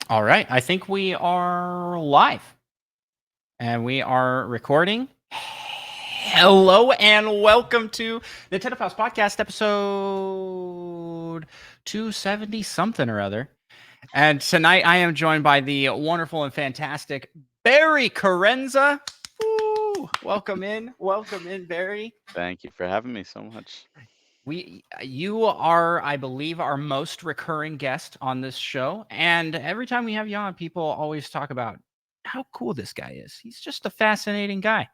All right, I think we are live and we are recording. Hello and welcome to the Nintendo House Podcast, episode 270 something or other. And tonight I am joined by the wonderful and fantastic Barry Carenza. Woo! Welcome in, Barry. Thank you for having me so much. You are, I believe, our most recurring guest on this show, and every time we have you on, people always talk about how cool this guy is. He's just a fascinating guy.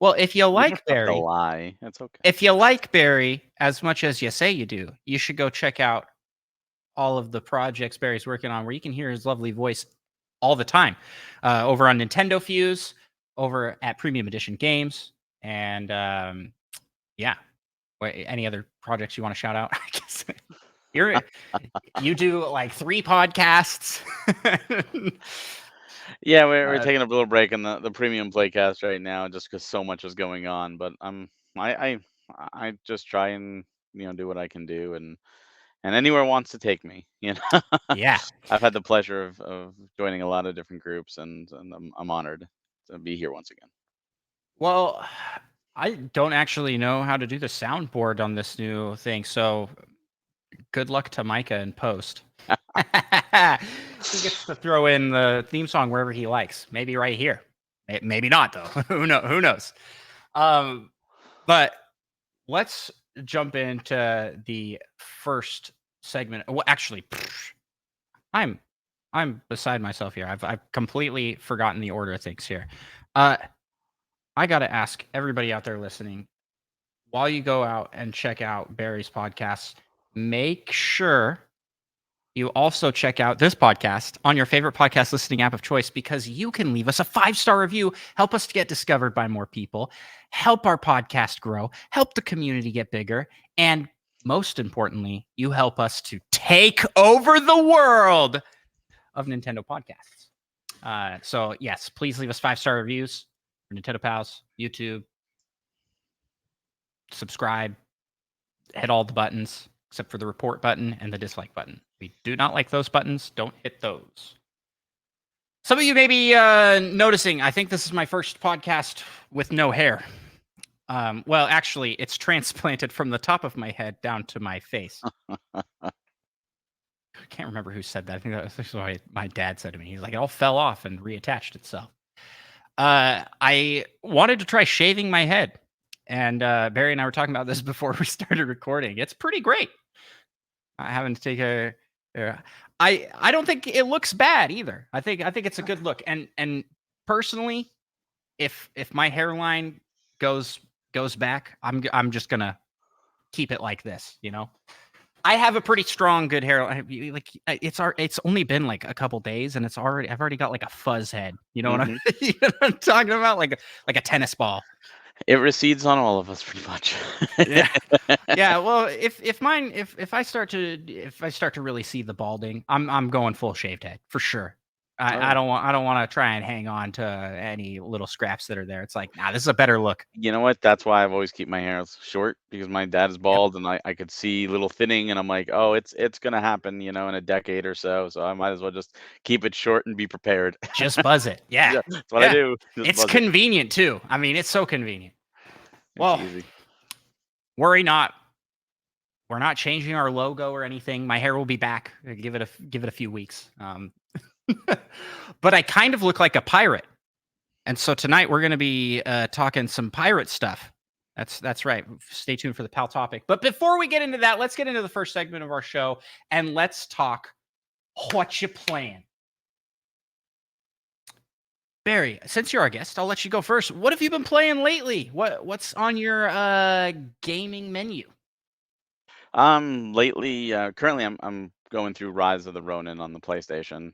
Well, You don't have to lie. It's okay. if you like Barry as much as you say you do, you should go check out all of the projects Barry's working on, where you can hear his lovely voice all the time, over on Nintendo Fuse, over at Premium Edition Games, and yeah. Any other projects you want to shout out? I guess you're you do like 3 podcasts. Yeah, we're Uh, taking a little break on the premium playcast right now, just because so much is going on. But I I I just try and do what I can do, and anywhere wants to take me. yeah. I've had the pleasure of joining a lot of different groups, and I'm honored to be here once again. Well, I don't actually know how to do the soundboard on this new thing, so good luck to Micah in post. He gets to throw in the theme song wherever he likes. Maybe right here. Maybe not though. Who knows? Um, but let's jump into the first segment. Well, actually, I'm I'm beside myself here. I've completely forgotten the order of things here. Uh, I gotta ask everybody out there listening, while you go out and check out Barry's podcast, make sure you also check out this podcast on your favorite podcast listening app of choice, because you can leave us a 5-star review, help us get discovered by more people, help our podcast grow, help the community get bigger, and most importantly, you help us to take over the world of Nintendo podcasts. So yes, please leave us 5-star reviews for Nintendo Pals, YouTube, subscribe, hit all the buttons except for the report button and the dislike button. We do not like those buttons. Don't hit those. Some of you may be noticing, I think this is my first podcast with no hair. Well, actually, it's transplanted from the top of my head down to my face. I can't remember who said that. I think that was what my dad said to me. He's like, it all fell off and reattached itself. I wanted to try shaving my head, and Barry and I were talking about this before we started recording. It's pretty great. Having to take a. I don't think it looks bad either. I think it's a good look. And personally, if my hairline goes back, I'm just gonna keep it like this. I have a pretty strong, good hair. Like it's only been like a couple days, and I've already got like a fuzz head. You know what Hmm. you know what I'm talking about? Like a tennis ball. It recedes on all of us pretty much. Yeah. Yeah, well, if I start to really see the balding, I'm going full shaved head for sure. Oh, I don't want to try and hang on to any little scraps that are there. It's like, nah, this is a better look. you know what? That's why I've always keep my hair short because my dad is Yep. bald and I could see little thinning and I'm like, oh, it's gonna happen, in a decade or so. So I might as well just keep it short and be prepared. Just buzz it. Yeah. Yeah, that's what I Yeah. do. Just It's buzz it. convenient too. I mean, it's so convenient. It's Well, easy. worry not. We're not changing our logo or anything. My hair will be back. Give it a few weeks. But I kind of look like a pirate. And so tonight we're going to be talking some pirate stuff. That's right. Stay tuned for the pal topic. But before we get into that, let's get into the first segment of our show and let's talk what you playing. Barry, since you're our guest, I'll let you go first. What have you been playing lately? What's on your gaming menu? Lately, currently I'm going through Rise of the Ronin on the PlayStation.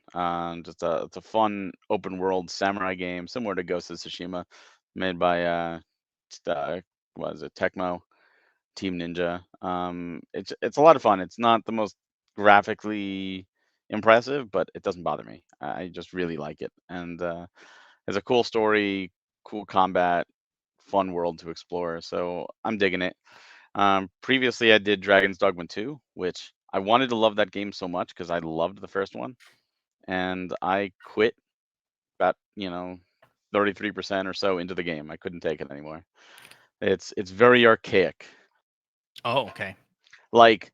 Just it's a fun open world samurai game similar to Ghost of Tsushima, made by what is it, Tecmo Team Ninja. It's a lot of fun. It's not the most graphically impressive, but it doesn't bother me. I just really like it, and it's a cool story, cool combat, fun world to explore. So I'm digging it. Previously, I did Dragon's Dogma 2, which I wanted to love that game so much because I loved the first one. and I quit about 33% or so into the game. I couldn't take it anymore. It's very archaic. Oh, okay. Like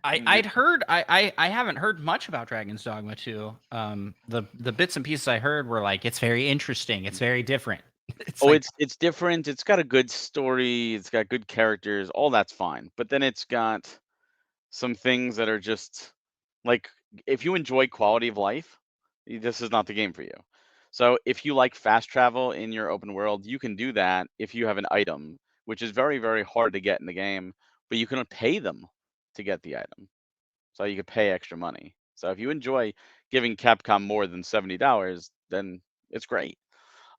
I'd heard I haven't heard much about Dragon's Dogma 2. The bits and pieces I heard were like it's very interesting. It's very different. It's oh, like it's different. It's got a good story. It's got good characters. All that's fine. But then it's got some things that are just like if you enjoy quality of life, this is not the game for you. So if you like fast travel in your open world, you can do that if you have an item, which is very, very hard to get in the game, but you can pay them to get the item. So you could pay extra money. So if you enjoy giving Capcom more than $70, then it's great.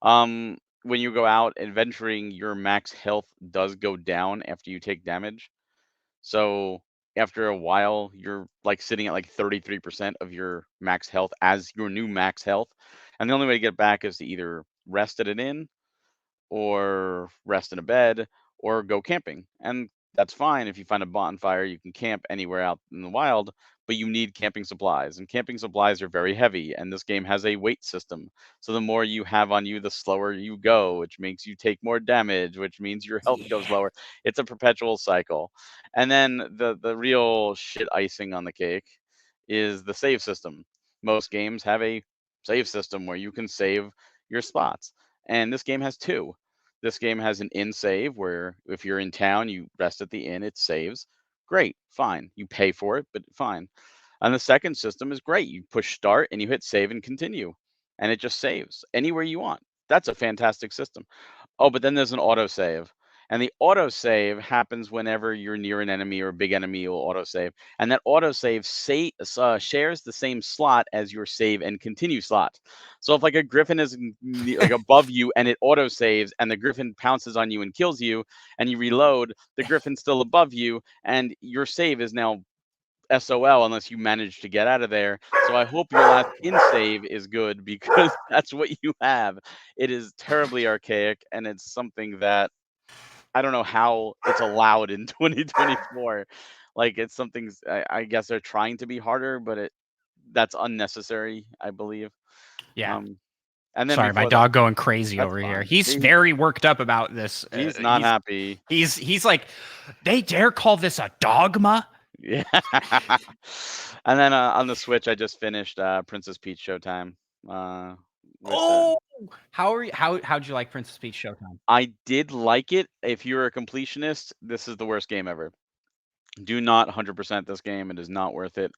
When you go out adventuring, your max health does go down after you take damage. So after a while, you're like sitting at like 33% of your max health as your new max health. And the only way to get back is to either rest at an inn or rest in a bed or go camping. And that's fine if you find a bonfire, you can camp anywhere out in the wild, but you need camping supplies. And camping supplies are very heavy, and this game has a weight system. So the more you have on you, the slower you go, which makes you take more damage, which means your health goes yeah. lower. It's a perpetual cycle. And then the real shit icing on the cake is the save system. Most games have a save system where you can save your spots. And this game has two. This game has an inn save where if you're in town, you rest at the inn, it saves. Great, fine. You pay for it, but fine. And the second system is great. You push start and you hit save and continue, and it just saves anywhere you want. That's a fantastic system. Oh, but then there's an autosave. And the autosave happens whenever you're near an enemy or a big enemy will autosave. And that autosave shares the same slot as your save and continue slot. So if like a griffin is like above you and it autosaves and the griffin pounces on you and kills you and you reload, the griffin's still above you and your save is now SOL unless you manage to get out of there. So I hope your last in save is good because that's what you have. It is terribly archaic and it's something that I don't know how it's allowed in 2024. Like it's something I guess they're trying to be harder, but that's unnecessary, I believe. Yeah. Um, and then Sorry, my before that, dog going crazy that's over here. fine. He's very worked up about this. He's not happy. He's like, they dare call this a dogma? Yeah. And then on the Switch, I just finished Princess Peach Showtime. Uh, with Oh, how are you? How'd you like Princess Peach Showtime? I did like it. If you're a completionist, this is the worst game ever. Do not 100% this game. It is not worth it.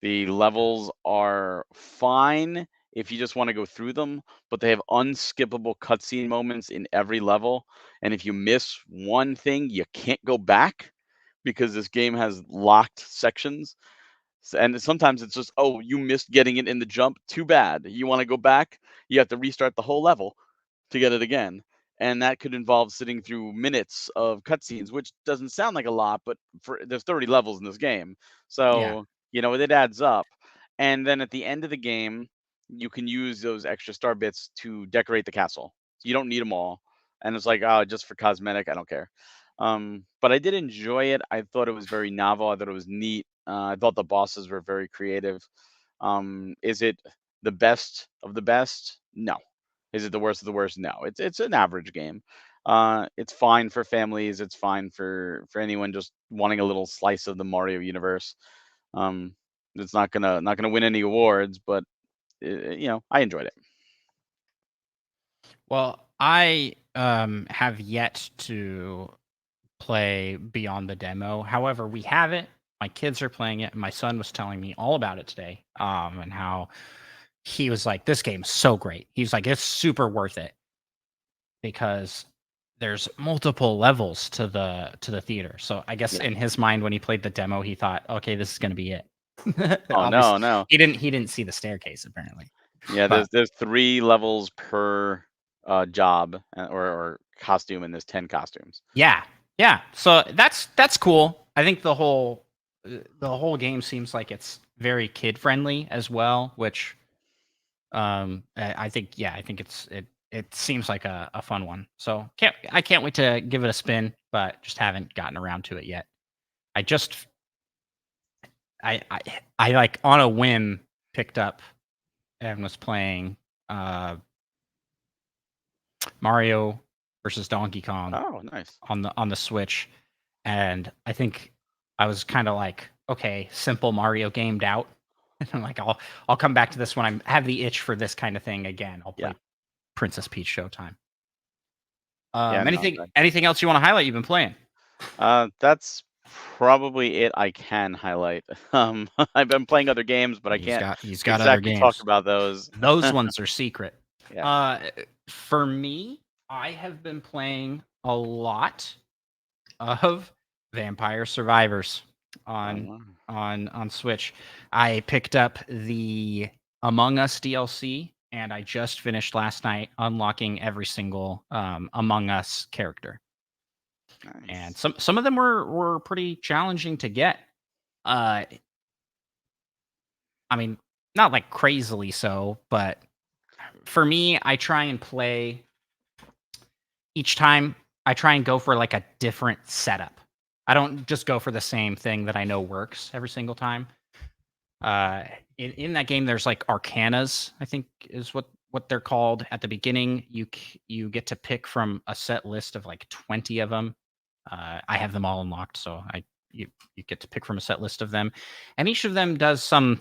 The levels are fine if you just want to go through them, but they have unskippable cutscene moments in every level. And if you miss one thing, you can't go back because this game has locked sections. And sometimes it's just, oh, you missed getting it in the jump. Too bad. You want to go back? You have to restart the whole level to get it again. And that could involve sitting through minutes of cutscenes, which doesn't sound like a lot, but there's 30 levels in this game. Yeah. So, it adds up. And then at the end of the game, you can use those extra star bits to decorate the castle. So you don't need them all. And it's like, oh, just for cosmetic, I don't care. But I did enjoy it. I thought it was very novel. I thought it was neat. I thought the bosses were very creative. Is it the best of the best? No. Is it the worst of the worst? No. It's an average game. It's fine for families. It's fine for anyone just wanting a little slice of the Mario universe. Um, it's not gonna win any awards, but I enjoyed it. Well, I have yet to play beyond the demo. However, we have it. My kids are playing it. And my son was telling me all about it today. And how he was like, "This game's so great." He's like, "It's super worth it because there's multiple levels to the theater." So I guess Yeah. in his mind, when he played the demo, he thought, "Okay, this is gonna be it." Oh Obviously, no. he didn't see the staircase apparently, Yeah, but there's 3 levels per, job, or costume, and there's 10 costumes. yeah, yeah. So that's cool. I think the whole game seems like it's very kid friendly as well, which I think it seems like a fun one. So I can't wait to give it a spin, but just haven't gotten around to it yet. I just I like on a whim picked up and was playing Mario versus Donkey Kong Oh, nice. on the Switch, and I think I was kind of like, okay, simple Mario gamed out. And I'm like, I'll come back to this when I have the itch for this kind of thing again. I'll play Yeah. Princess Peach Showtime. Yeah, no, Anything else you want to highlight you've been playing? that's probably it I can highlight. I've been playing other games, but I can't He's got other exactly talk games. about those. Those ones are secret. Yeah. For me, I have been playing a lot of Vampire Survivors Oh, on wow. on Switch. I picked up the Among Us DLC, and I just finished last night unlocking every single Among Us character. And Nice. some of them were pretty challenging to get. Uh, I mean, not like crazily so, but for me, I try and play each time. I try and go for like a different setup. I don't just go for the same thing that I know works every single time. In that game, there's like arcanas, I think is what they're called. At the beginning, you get to pick from a set list of like 20 of them. I have them all unlocked, so you get to pick from a set list of them, and each of them does some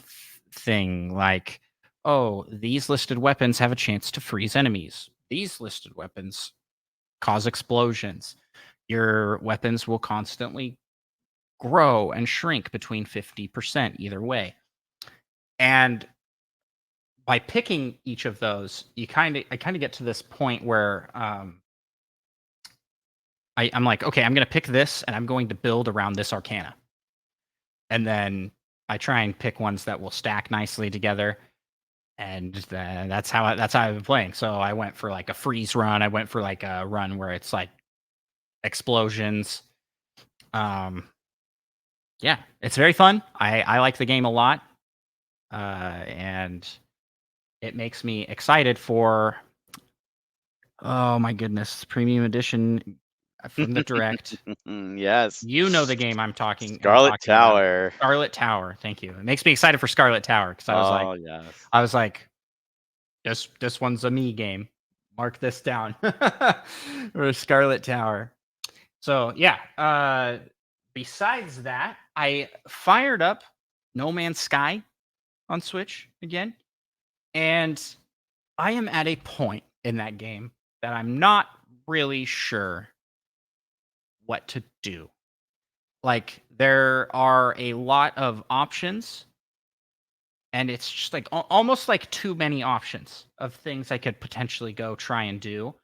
thing like, oh, these listed weapons have a chance to freeze enemies. These listed weapons cause explosions. Your weapons will constantly grow and shrink between 50% either way. And by picking each of those, I kind of get to this point where I'm like, okay, I'm going to pick this and I'm going to build around this arcana. And then I try and pick ones that will stack nicely together. And that's how I've been playing. So I went for like a freeze run. I went for like a run where it's like explosions. Yeah, it's very fun. I like the game a lot. And it makes me excited for, oh my goodness, premium edition from the direct. Yes. You know the game I'm Scarlet talking about. Tower. Scarlet Tower. Thank you. It makes me excited for Scarlet Tower because Oh, yes. I was like, this one's a me game. Mark this down. Or Scarlet Tower. So yeah. Besides that, I fired up No Man's Sky on Switch again, and I am at a point in that game that I'm not really sure what to do. Like, there are a lot of options, and it's just like almost like too many options of things I could potentially go try and do.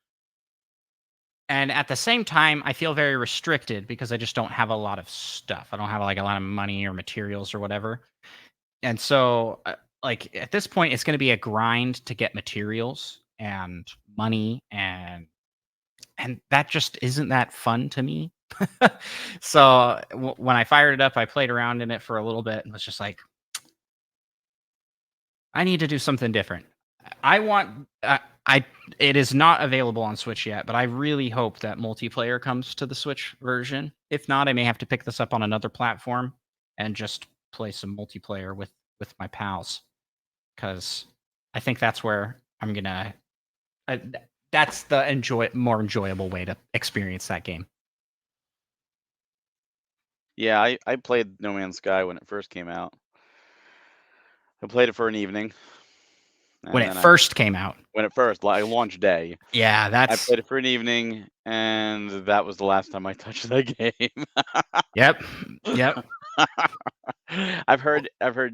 And at the same time, I feel very restricted because I just don't have a lot of stuff. I don't have like a lot of money or materials or whatever. And so, like at this point, it's going to be a grind to get materials and money, and that just isn't that fun to me. So when I fired it up, I played around in it for a little bit and was just like, I need to do something different. I want I it is not available on Switch yet, but I really hope that multiplayer comes to the Switch version. If not, I may have to pick this up on another platform and just play some multiplayer with my pals, because I think that's where I'm gonna. Uh, that's the more enjoyable way to experience that game. Yeah, I played No Man's Sky when it first came out. I played it for an evening, When and it then first came out, when it first, like launch day, yeah, I that's played it for an evening, and that was the last time I touched that game. yep, yep. I've heard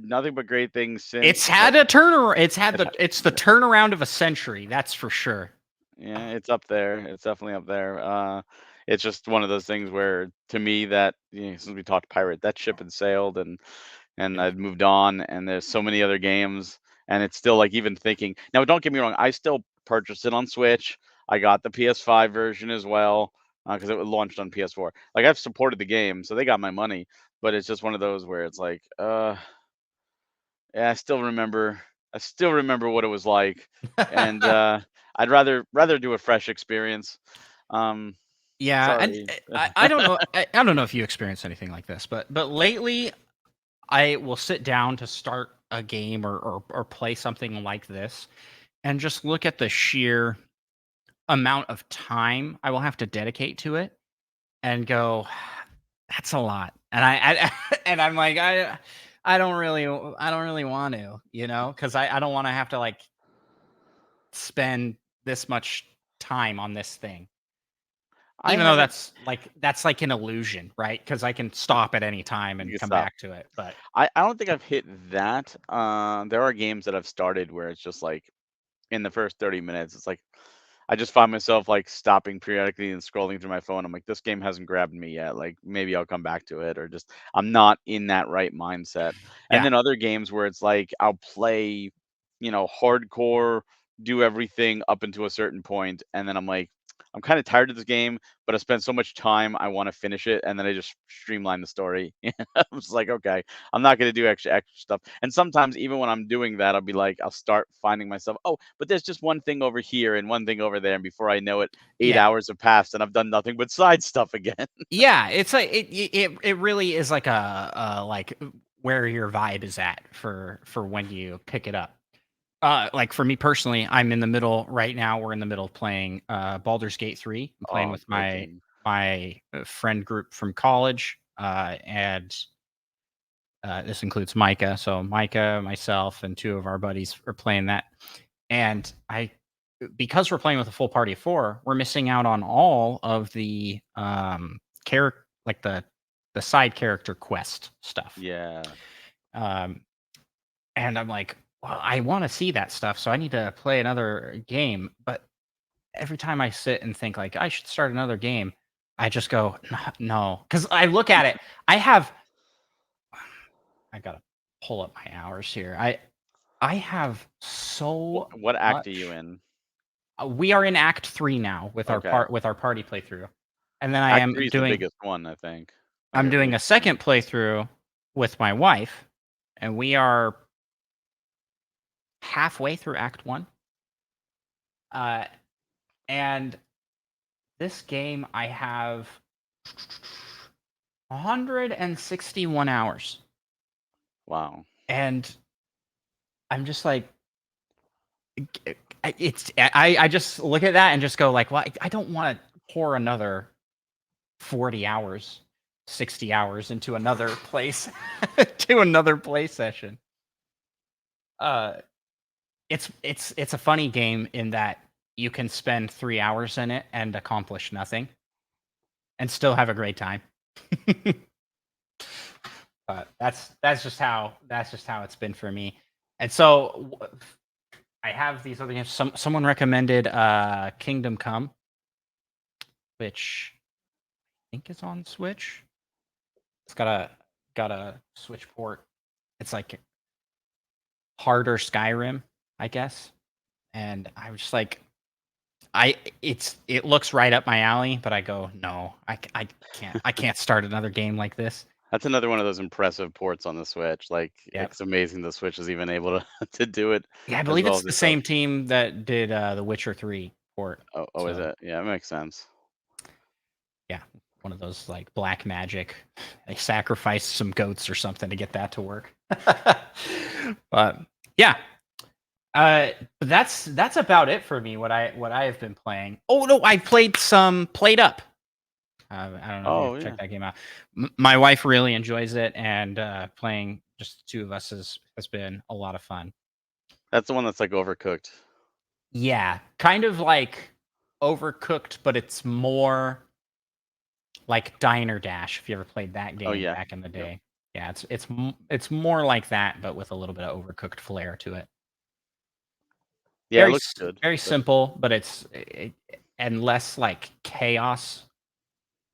nothing but great things It's since, but had a turnaround. it ha It's the yeah, turnaround of a century. That's for sure. yeah, it's up there. It's definitely up there. It's just one of those things where, to me, that since we talked pirate, that ship had sailed, and Yeah. I've moved on, and there's so many other games, and it's still like even thinking. Now, don't get me wrong, I still purchased it on Switch. I got the PS5 version as well because it was launched on PS4. Like I've supported the game, so they got my money. But it's just one of those where it's like, yeah, I still remember what it was like, and I'd rather do a fresh experience. Um, Yeah, and sorry. I don't know. I don't know if you experience anything like this, but lately I will sit down to start a game or play something like this and just look at the sheer amount of time I will have to dedicate to it and go, that's a lot. And I and I'm like, I don't really want to, because I don't want to have to like spend this much time on this thing. I Even though haven't. that's like an illusion, right? Because I can stop at any time You and can come stop. back to it. But I don't think I've hit that. There are games that I've started where it's just like in the first 30 minutes, it's like I just find myself like stopping periodically and scrolling through my phone. I'm like, this game hasn't grabbed me yet. Like maybe I'll come back to it, or just I'm not in that right mindset. And yeah, then other games where it's like I'll play, hardcore, do everything up until a certain point, and then I'm like, I'm kind of tired of this game, but I spent so much time, I want to finish it, and then I just streamline the story. I'm just like, okay, I'm not going to do extra stuff. And sometimes even when I'm doing that, I'll be like, I'll start finding myself, oh, but there's just one thing over here and one thing over there, and before I know it, 8 yeah. hours have passed and I've done nothing but side stuff again. Yeah, it's like it really is like like where your vibe is at for when you pick it up. Like for me personally, I'm in the middle right now. We're in the middle of playing Baldur's Gate 3. I'm playing Oh, with great my game. friend group from college, and this includes Micah. So Micah, myself, and two of our buddies are playing that. And because we're playing with a full party of four, we're missing out on all of the character, like the side character quest stuff. Yeah. Um, and I'm like, well, I want to see that stuff, so I need to play another game. But every time I sit and think like I should start another game, I just go, no, because I look at it. I gotta pull up my hours here. I have What, so what act are you much. in? We are in Act 3 now Okay. with our party playthrough, and then Act 3 is the biggest one, I think. Like I'm the doing a biggest one. second playthrough with my wife, and we are halfway through Act 1. Uh, and this game I have 161 hours, Wow. and I'm just like, I just look at that and just go like, well, I don't want to pour another 40 hours, 60 hours into another place to another play session. Uh it's a funny game in that you can spend 3 hours in it and accomplish nothing and still have a great time. But that's just how it's been for me. And so I have these other games. Someone recommended Kingdom Come, which I think is on Switch. It's got a Switch port. It's like harder Skyrim, I guess. And I was just like, it looks right up my alley, but I go, no, I can't start another game like this. That's another one of those impressive ports on the Switch. Like, Yep. it's amazing the Switch is even able to to do it Yeah, I as believe well it's as the it does. same team that did The Witcher 3 port. Oh, is So it? Yeah, it makes sense. yeah, one of those like black magic. They sacrificed some goats or something to get that to work. But yeah, but that's about it for me. What I have been playing. Oh no, I played some Played Up. I don't know if Oh, you've yeah. checked that game out. My wife really enjoys it, and playing just the two of us has been a lot of fun. That's the one that's like overcooked. Yeah, kind of like Overcooked, but it's more like Diner Dash. If you ever played that Oh, game yeah. back in the Yep. day, yeah, it's more like that, but with a little bit of Overcooked flair to it. Yeah, it looks good. Very But simple, but and less like chaos,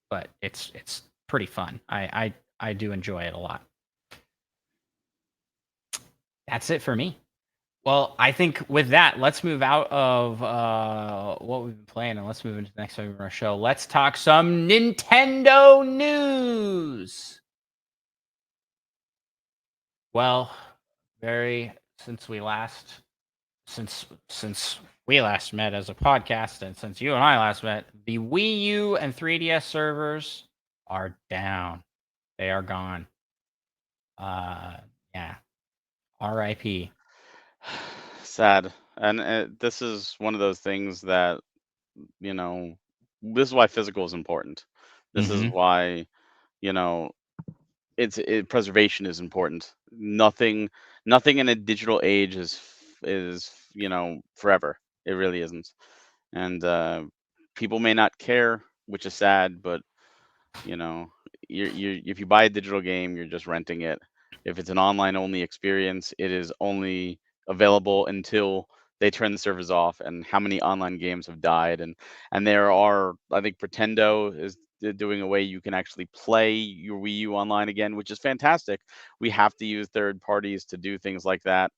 but it's pretty fun. I do enjoy it a lot. That's it for me. Well, I think with that, let's move out of what we've been playing and let's move into the next segment of our show. Let's talk some Nintendo news. Well, very since we last met as a podcast and since you and I last met, the Wii U and 3DS servers are down. They are gone. Uh yeah. R.I.P. Sad. And this is one of those things that, you know, this is why physical is important. This is Mm-hmm. why, you know, preservation is important. Nothing in a digital age is, forever. It really isn't. And people may not care, which is sad, but you know, you if you buy a digital game, you're just renting it. If it's an online only experience, it is only available until they turn the servers off. And how many online games have died? And there are, I think, Pretendo is doing a way you can actually play your Wii U online again, which is fantastic. We have to use third parties to do things like that,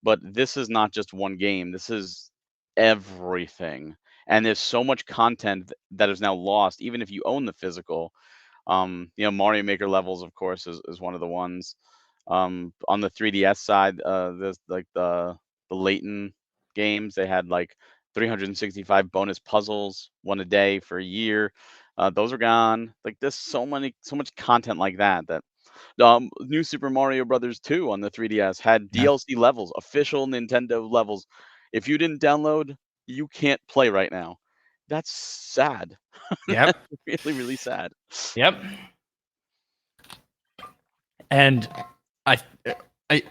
but this is not just one game. This is everything. And there's so much content that is now lost, even if you own the physical. Mario Maker levels, of course, is one of the ones. On the 3DS side, there's like the Layton games. They had like 365 bonus puzzles, one a day for a year. Those are gone. Like there's so much content like that. New Super Mario Brothers 2 on the 3DS had Yeah. DLC levels, official Nintendo levels. If you didn't download, you can't play right now. That's sad. Yep. Really, really sad. Yep. And I,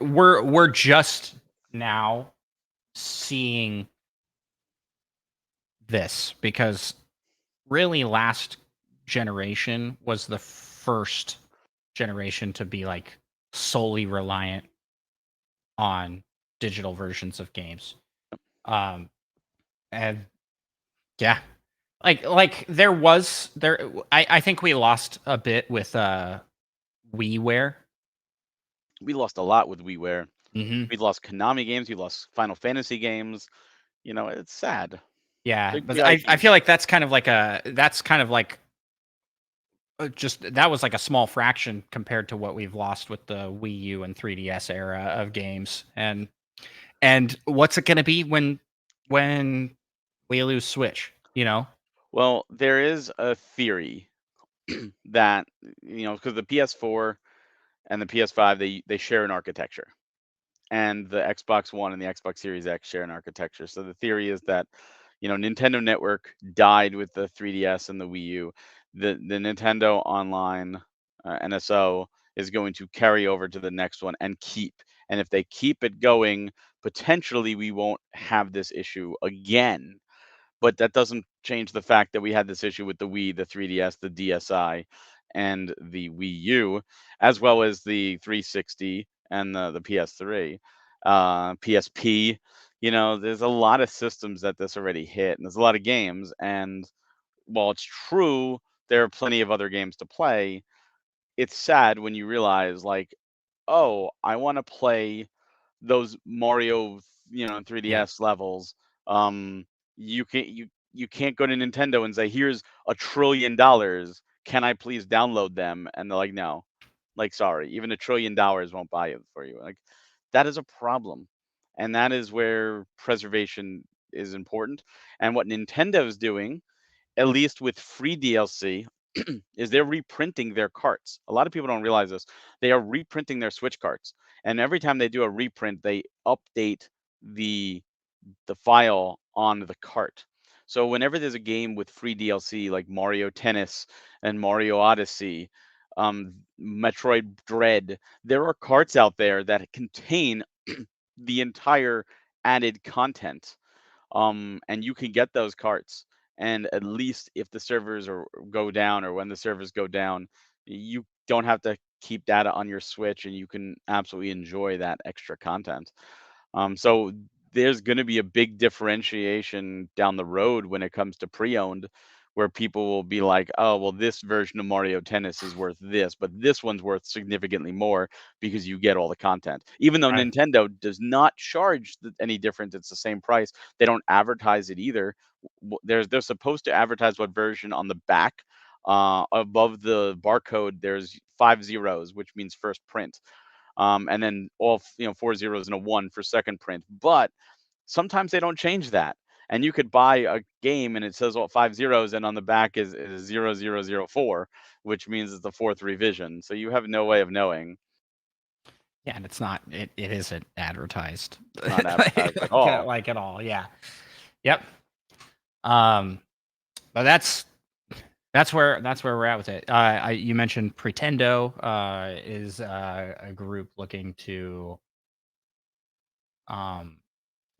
we're just now seeing this because really last generation was the first generation to be like solely reliant on digital versions of games. Um, and yeah, like I think we lost a bit with WiiWare. We lost a lot with WiiWare. Mm-hmm. We lost Konami games. We lost Final Fantasy games. It's sad. Yeah, Big but big I IPs. feel like that's kind of like just that was like a small fraction compared to what we've lost with the Wii U and 3DS era of games. And what's it going to be when we lose Switch, you know? Well, there is a theory that because the PS4 and the PS5 they share an architecture, and the Xbox One and the Xbox Series X share an architecture. So the theory is that, Nintendo Network died with the 3DS and the Wii U. The Nintendo Online NSO is going to carry over to the next one and keep. And if they keep it going, potentially we won't have this issue again. But that doesn't change the fact that we had this issue with the Wii, the 3DS, the DSi, and the Wii U, as well as the 360 and the PS3, PSP. There's a lot of systems that this already hit, and there's a lot of games. And while it's true there are plenty of other games to play, it's sad when you realize, like, oh, I want to play those Mario, Yeah. 3DS levels. Um, you can't go to Nintendo and say, "Here's $1 trillion. Can I please download them?" And they're like, "No." Like, sorry, even $1 trillion won't buy it for you. Like, that is a problem, and that is where preservation is important. And what Nintendo is doing, at least with free DLC, is they're reprinting their carts. A lot of people don't realize this. They are reprinting their Switch carts, and every time they do a reprint, they update the file on the cart. So whenever there's a game with free DLC like Mario Tennis and Mario Odyssey, Metroid Dread, there are carts out there that contain the entire added content, and you can get those carts. And at least if the servers go down, or when the servers go down, you don't have to keep data on your Switch, and you can absolutely enjoy that extra content. So there's going to be a big differentiation down the road when it comes to pre-owned, where people will be like, "Oh, well, this version of Mario Tennis is worth this, but this one's worth significantly more because you get all the content." Even though Right. Nintendo does not charge any difference, it's the same price. They don't advertise it either. They're supposed to advertise what version on the back. Above the barcode, there's 5 zeros, which means first print, and then all 4 zeros and a one for second print. But sometimes they don't change that, and you could buy a game and it says all 5 zeros, and on the back is 0004, which means it's the fourth revision. So you have no way of knowing. Yeah, and it's not. It isn't advertised. It's not advertised at all. Like at all. Yeah. Yep. Um, but that's where we're at with it. You mentioned Pretendo is a group looking to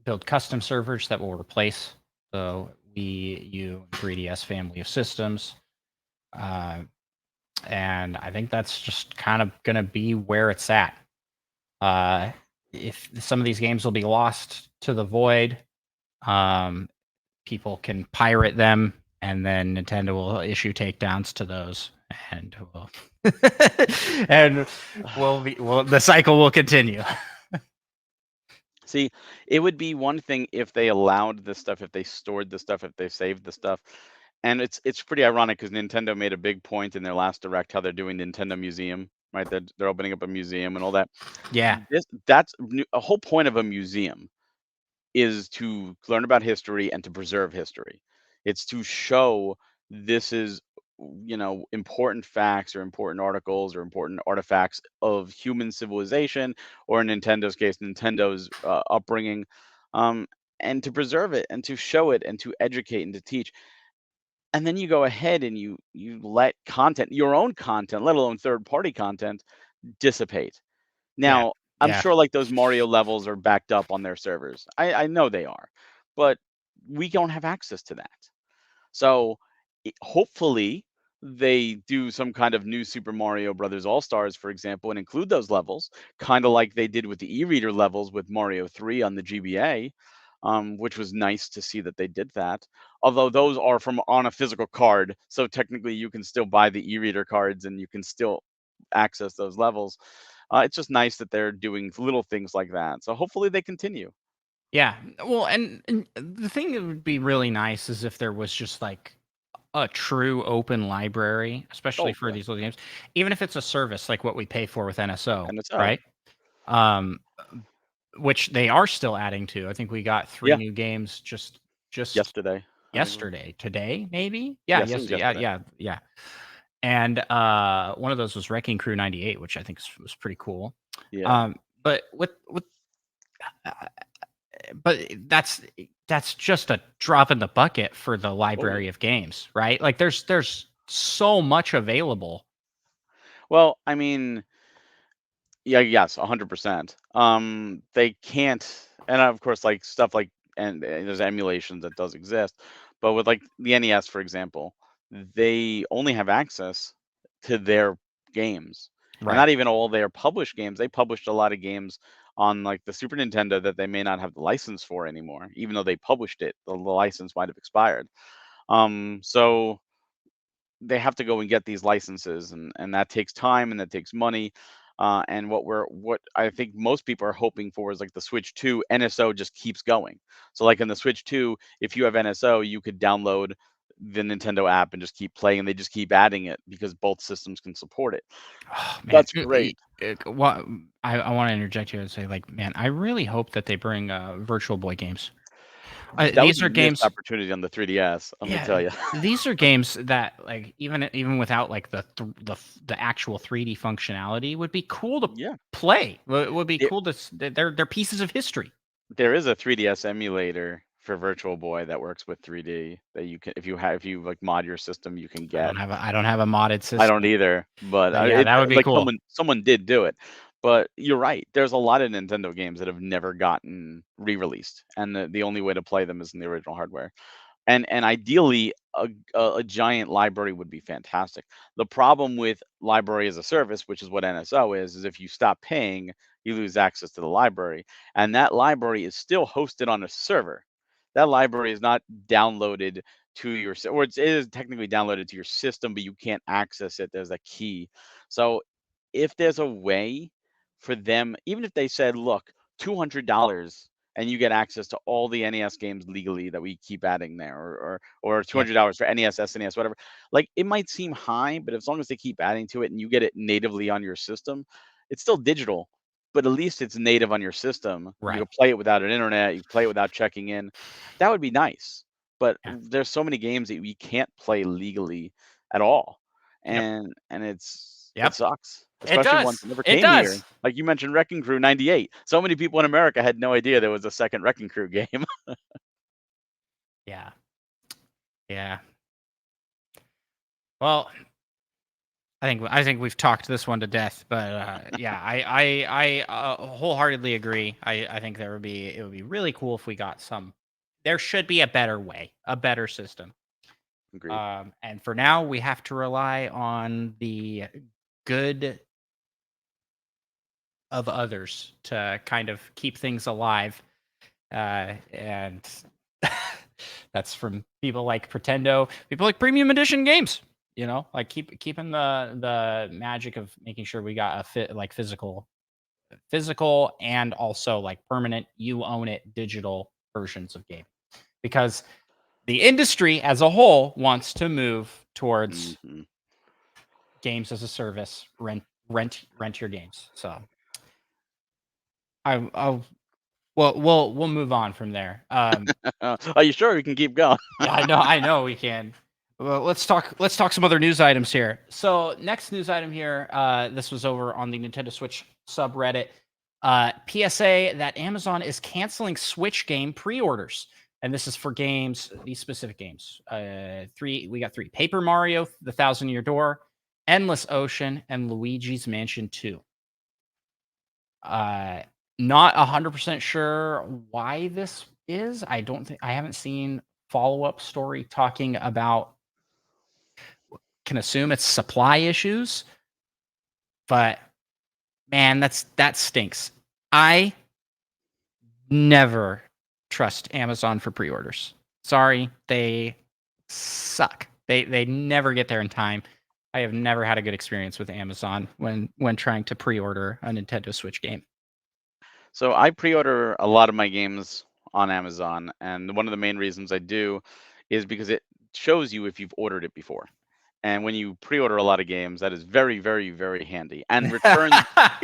build custom servers that will replace the Wii U and 3DS family of systems. And I think that's just kind of going to be where it's at. If some of these games will be lost to the void, people can pirate them, and then Nintendo will issue takedowns to those, and will and the cycle will continue. See, it would be one thing if they allowed this stuff, if they stored the stuff, if they saved the stuff. And it's pretty ironic because Nintendo made a big point in their last direct how they're doing Nintendo Museum, right? They're opening up a museum and all that. Yeah, That's a whole point of a museum is to learn about history and to preserve history. It's to show this is, important facts or important articles or important artifacts of human civilization, or in Nintendo's case, Nintendo's upbringing, um, and to preserve it and to show it and to educate and to teach. And then you go ahead and you let content, your own content, let alone third party content, dissipate. yeah, Now, I'm yeah, sure like those Mario levels are backed up on their servers. I know they are, but we don't have access to that. So hopefully they do some kind of new Super Mario Brothers All Stars, for example, and include those levels, kind of like they did with the e-reader levels with Mario 3 on the GBA, which was nice to see that they did that. Although those are from on a physical card, so technically you can still buy the e-reader cards and you can still access those levels. It's just nice that they're doing little things like that. So hopefully they continue. yeah. Well, and the thing that would be really nice is if there was just like a true open library, especially Oh for yeah, these little games, even if it's a service like what we pay for with NSO, and so right? Um, which they are still adding to. I think we got 3 yeah, new games just yesterday I think it was. yesterday, today maybe? Yeah, Yes, it was yesterday. Yeah, yesterday. yeah, yeah. And one of those was Wrecking Crew 98, which I think was pretty cool. Yeah. Um, but with uh, but that's just a drop in the bucket for the Oh yeah. library of games, right? Like there's so much available. Well, I mean, yeah, yes, 100%. They can't, and of course, like stuff like, and there's emulations that does exist, but with like the NES, for example, they only have access to their games, and Right. not even all their published games. They published a lot of games on like the Super Nintendo that they may not have the license for anymore, even though they published it. The license might have expired. So they have to go and get these licenses, and that takes time and that takes money. And what I think most people are hoping for is like the Switch 2 NSO just keeps going. So like in the Switch 2, if you have NSO, you could download the Nintendo app and just keep playing, and they just keep adding it because both systems can support it. Oh, man, That's great. what I want to interject here and say, like, man, I really hope that they bring Virtual Boy games. That was These a are missed games. opportunity on the 3DS, let me Yeah, tell you. these are games that like even without like the actual 3D functionality would be cool to Yeah. play. Would be cool to they're pieces of history. There is a 3DS emulator for Virtual Boy that works with 3D that you can, if you like mod your system, you can get. I don't have a modded I don't system, either, but but yeah, that would be like cool. someone did do it. But you're right. There's a lot of Nintendo games that have never gotten re-released, and the only way to play them is in the original hardware. And ideally, a giant library would be fantastic. The problem with library as a service, which is what NSO is if you stop paying, you lose access to the library, and that library is still hosted on a server. That library is not downloaded to your or it is technically downloaded to your system, but you can't access it. There's a key. So if there's a way for them, even if they said, look, $200 and you get access to all the NES games legally that we keep adding there, or Yep. $200 for NES, SNES, whatever. Like it might seem high, but as long as they keep adding to it and you get it natively on your system, it's still digital, but at least it's native on your system. You Right. can play it without an internet, you can play it without checking in. That would be nice. But Yeah. there's so many games that we can't play legally at all. Yep. And it Yep. sucks. It especially ones does. that never It came here. does. Like you mentioned, Wrecking Crew '98. So many people in America had no idea there was a second Wrecking Crew game. Yeah. Yeah. Well, I think we've talked this one to death, but yeah, I wholeheartedly agree. I think it would be really cool if we got some. There should be a better way, a better system. Agreed. And for now, we have to rely on the good of others to kind of keep things alive. And that's from people like Pretendo, people like Premium Edition Games. You know, like keeping the magic of making sure we got a physical and also like permanent, you own it digital versions of game, because the industry as a whole wants to move towards Hmm. games as a service, rent your games. So I'll we'll move on from there. Are you sure we can keep going? Yeah, I know we can. Well, let's talk some other news items here. So next news item here, this was over on the Nintendo Switch subreddit. PSA that Amazon is canceling Switch game pre-orders, and this is for games, these specific games. We got three: Paper Mario, The Thousand Year Door, Endless Ocean, and Luigi's Mansion 2. Uh, Not 100% sure why this is. I haven't seen follow-up story talking about, can assume it's supply issues, but man, that stinks. I never trust Amazon for pre-orders. Sorry, they suck. They never get there in time. I have never had a good experience with Amazon when trying to pre-order a Nintendo Switch game. So I pre-order a lot of my games on Amazon, and one of the main reasons I do is because it shows you if you've ordered it before. And when you pre-order a lot of games, that is very, very, very handy. And Yeah,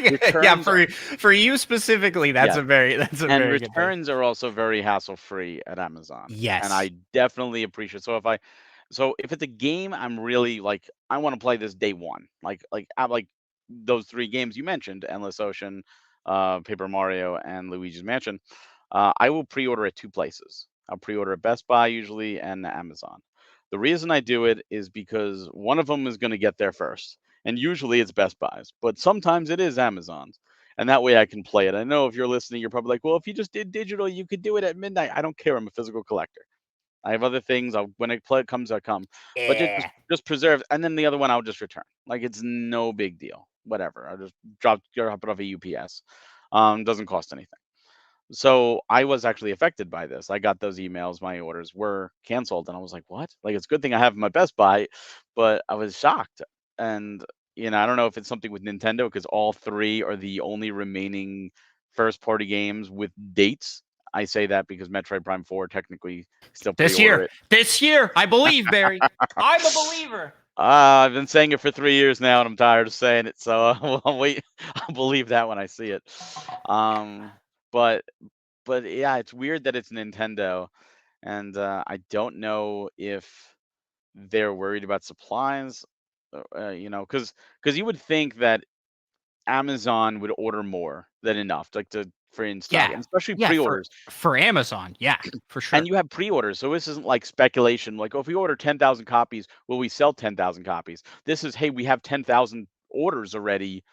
returns, for you specifically, yeah, that's a and very good thing. returns are also very hassle-free at Amazon. And Yes. I definitely appreciate. So if it's a game I'm really like, I want to play this day one, like those three games you mentioned, Endless Ocean, Paper Mario, and Luigi's Mansion, I will pre-order at two places. I'll pre-order at Best Buy usually and Amazon. The reason I do it is because one of them is going to get there first, and usually it's Best Buy's, but sometimes it is Amazon's, and that way I can play it. I know if you're listening, you're probably like, "Well, if you just did digital, you could do it at midnight." I don't care. I'm a physical collector. I have other things. When a play comes, I come. But Yeah. just preserve, and then the other one I'll just return. Like it's no big deal. Whatever. I'll just drop it off a UPS. Doesn't cost anything. So I was actually affected by this. I got those emails. My orders were canceled, and I was like, "What?" Like it's a good thing I have my Best Buy, but I was shocked. And I don't know if it's something with Nintendo because all three are the only remaining first-party games with dates. I say that because Metroid Prime 4 technically still pre-order it. This year, I believe, Barry. I'm a believer. I've been saying it for 3 years now, and I'm tired of saying it. So I'll wait. I'll believe that when I see it. Um, but yeah, it's weird that it's Nintendo, and I don't know if they're worried about supplies. Because you would think that Amazon would order more than enough, like to for in stock, Yeah. and especially Yeah, pre-orders. for Amazon. Yeah, for And sure. you have pre-orders, so this isn't like speculation. Like, oh, if we order 10,000 copies, will we sell 10,000 copies? This is, hey, we have 10,000 orders already.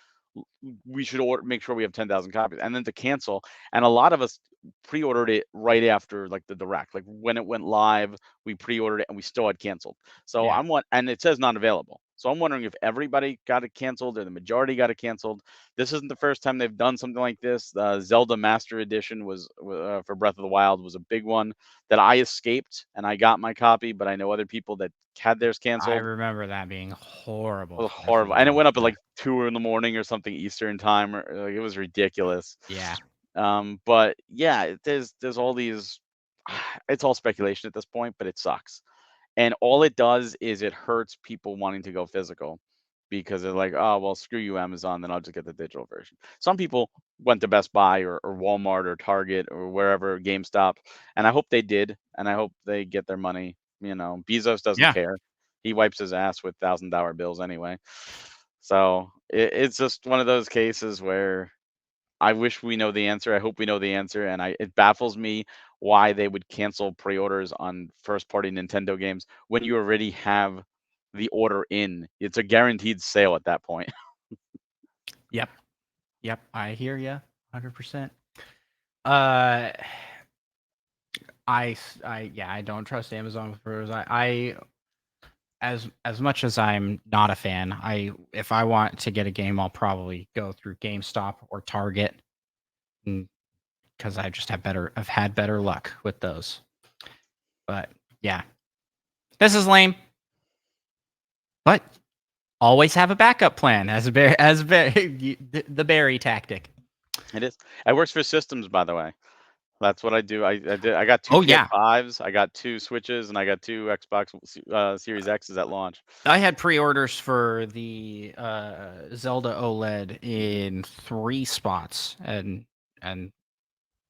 We should make sure we have 10,000 copies, and then to cancel. And a lot of us pre-ordered it right after like the direct, like when it went live, we pre-ordered it and we still had canceled. So Yeah. and it says not available. So I'm wondering if everybody got it canceled or the majority got it canceled. This isn't the first time they've done something like this. Zelda Master Edition for Breath of the Wild was a big one that I escaped and I got my copy, but I know other people that had theirs I canceled. remember that being horrible. It was Breath of horrible, the and it Wild. went up at Yeah. like 2 in the morning or something Eastern time, or like, it was ridiculous. Yeah. But yeah, there's all these. It's all speculation at this point, but it sucks. And all it does is it hurts people wanting to go physical because they're like, oh, well, screw you, Amazon, then I'll just get the digital version. Some people went to Best Buy or Walmart or Target or wherever, GameStop, and I hope they did, and I hope they get their money. Bezos doesn't Yeah. care. He wipes his ass with $1,000 bills anyway. So it's just one of those cases where I wish we know the answer. I hope we know the answer, and it baffles me why they would cancel pre-orders on first-party Nintendo games when you already have the order in. It's a guaranteed sale at that point. Yep. Yep. I hear you 100%. Uh, yeah, I don't trust Amazon with pre-orders. As much as I'm not a fan, if I want to get a game, I'll probably go through GameStop or Target, because I've had better luck with those. But yeah, this is lame. But always have a backup plan as the Barry tactic. It is. It works for systems, by the way. That's what I do. I got 2 Oh yeah, PS5s, I got 2 Switches, and I got 2 Xbox Series X's at launch. I had pre-orders for the Zelda OLED in 3 spots, and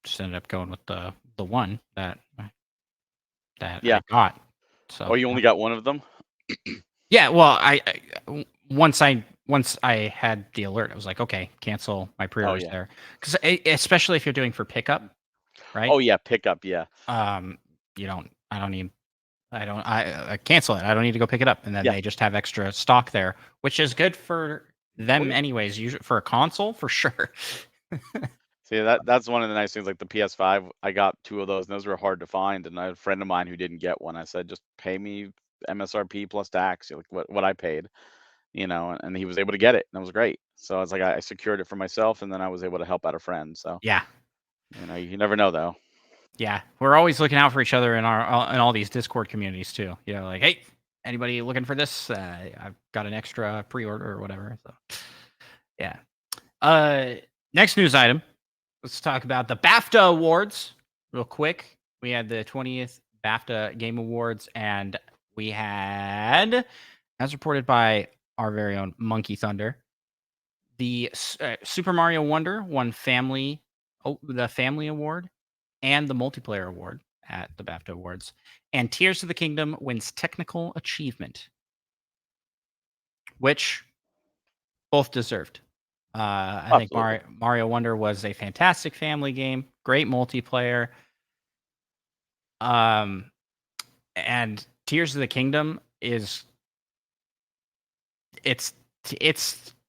just ended up going with the one that Yeah. I got. So Oh, you only got one of them? yeah, well, once I had the alert, I was like, okay, cancel my Oh, pre-orders yeah. there, because especially if you're doing for pickup, right? Oh, yeah, pickup, yeah. You don't. I cancel it. I don't need to go pick it up, and then Yeah. they just have extra stock there, which is good for Oh, them yeah. anyways. Usually for a console, for sure. See, that's one of the nice things, like the PS5, I got 2 of those, and those were hard to find, and I had a friend of mine who didn't get one. I said, "Just pay me MSRP plus tax," like what I paid, and he was able to get it, and that was great. So I was like, I secured it for myself, and then I was able to help out a friend. So, Yeah, you never know though. yeah. We're always looking out for each other in all these Discord communities too. Like, hey, anybody looking for this? I've got an extra pre-order or whatever. So, yeah. Next news item. Let's talk about the BAFTA Awards real quick. We had the 20th BAFTA Game Awards, and we had, as reported by our very own Monkey Thunder, the Super Mario Wonder won the Family Award and the Multiplayer Award at the BAFTA Awards, and Tears of the Kingdom wins Technical Achievement, which both deserved. I think Absolutely. Mario Wonder was a fantastic family game, great multiplayer. And Tears of the Kingdom it's it's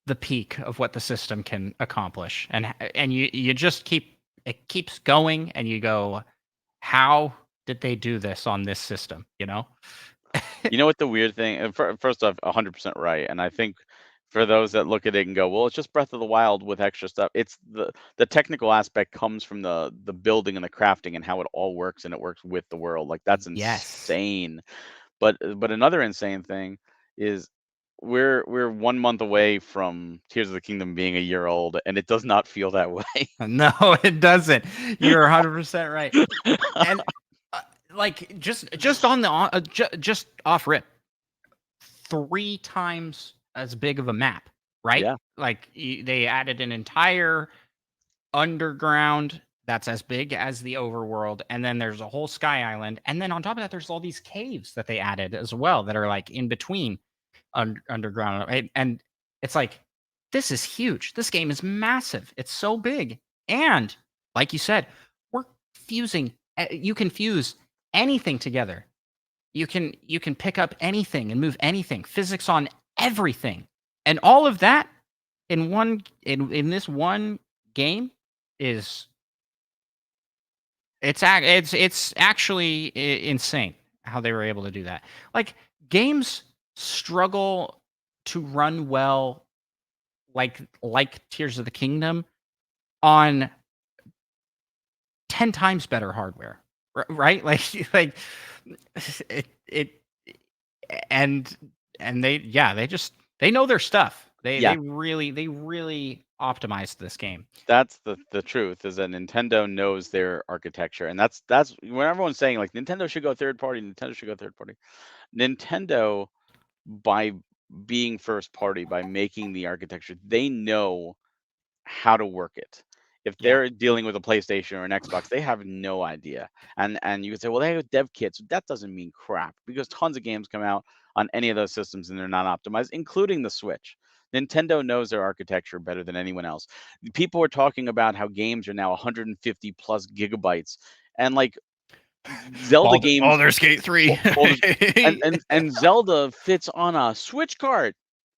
the peak of what the system can accomplish, and you just it keeps going, and you go, how did they do this on this system? You know what the weird thing, first off, 100% right, and I think for those that look at it and go, "Well, it's just Breath of the Wild with extra stuff." It's the technical aspect comes from the building and the crafting and how it all works, and it works with the world. Like, that's Yes. insane. But another insane thing is we're 1 month away from Tears of the Kingdom being a year old, and it does not feel that way. No, it doesn't. You're 100% right. And like just on the just off rip, 3 times as big of a map, right? Yeah. Like they added an entire underground that's as big as the overworld, and then there's a whole sky island, and then on top of that there's all these caves that they added as well that are like in between underground, right? And it's like, this is huge. This game is massive. It's so big. And like you said, we're fusing you can fuse anything together. You can pick up anything and move anything. Physics on everything. And all of that in this one game is it's actually insane how they were able to do that. Like, games struggle to run well, like Tears of the Kingdom, on 10 times better hardware, right? Like it and they know their stuff. Yeah. They really optimized this game. That's the truth, is that Nintendo knows their architecture, and that's when everyone's saying, like, Nintendo should go third party, Nintendo should go third party. Nintendo, by being first party, by making the architecture, they know how to work it. If Yeah. they're dealing with a PlayStation or an Xbox, they have no idea. And you could say, well, they have dev kits. That doesn't mean crap, because tons of games come out on any of those systems and they're not optimized, including the Switch. Nintendo knows their architecture better than anyone else. People are talking about how games are now 150 plus gigabytes, and like Zelda games, Baldur's Gate 3. all this, and Zelda fits on a Switch cart.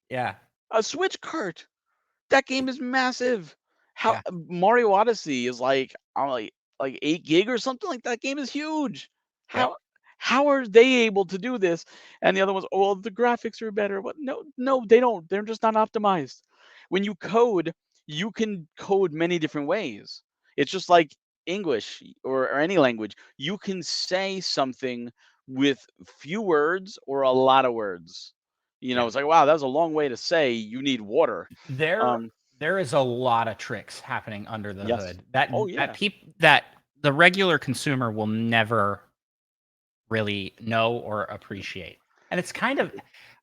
Yeah. A Switch cart. That game is massive. How Yeah. Mario Odyssey is like 8 gig or something like that. Game is huge. Yep. How are they able to do this? And the other ones, oh, well, the graphics are better. What? No, no, they don't. They're just not optimized. When you code, you can code many different ways. It's just like English or any language. You can say something with few words or a lot of words. Yeah. It's like, wow, that was a long way to say you need water. There Um, there is a lot of tricks happening under the yes. hood that Oh that yeah. that the regular consumer will never really know or appreciate. And it's kind of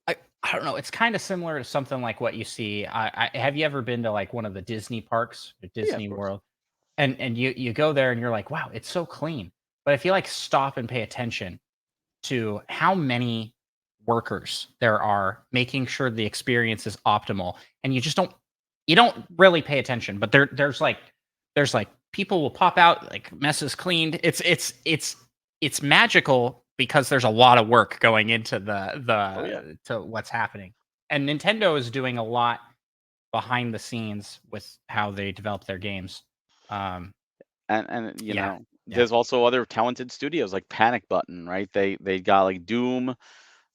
I don't know, it's kind of similar to something like what you see. Have you ever been to like one of the Disney parks or Yeah, of Disney course. World? And you go there and you're like, wow, it's so clean. But if you like stop and pay attention to how many workers there are making sure the experience is optimal, and you don't really pay attention, but there's like people will pop out like messes cleaned. It's magical because there's a lot of work going into Oh yeah. the to what's happening. And Nintendo is doing a lot behind the scenes with how they develop their games. um And yeah, yeah, there's also other talented studios like Panic Button, right? They got like Doom,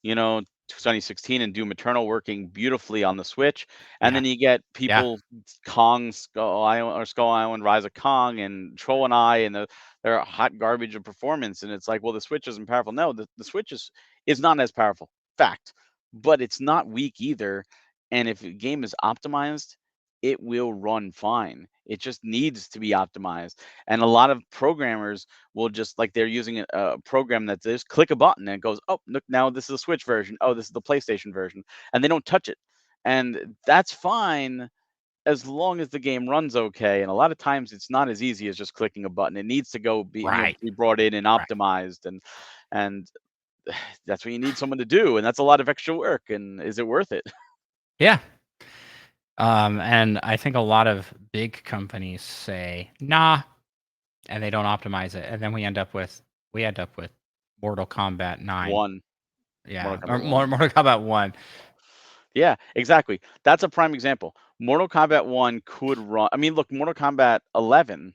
you know, 2016 and Doom Eternal working beautifully on the Switch. And yeah, then you get yeah. people Kong, Skull Island, or Skull Island, Rise of Kong, and Troll and I, and they're hot garbage of performance. And it's like, well, the Switch isn't powerful. No, the Switch is not as powerful. Fact. But it's not weak either. And if a game is optimized, it will run fine. It just needs to be optimized. And a lot of programmers will just like they're using a program that just click a button and it goes, oh, look, now this is the Switch version. Oh, this is the PlayStation version, and they don't touch it, and that's fine as long as the game runs okay. And a lot of times, it's not as easy as just clicking a button. It needs to go be Right, be brought in and right. optimized, and that's what you need someone to do, and that's a lot of extra work. And is it worth it? Yeah. And I think a lot of big companies say, "Nah," and they don't optimize it, and then we end up with Mortal Kombat 9. One, Yeah, Mortal or Kombat One. Mortal Kombat 1. Yeah, exactly. That's a prime example. Mortal Kombat 1 could run. I mean, look, Mortal Kombat 11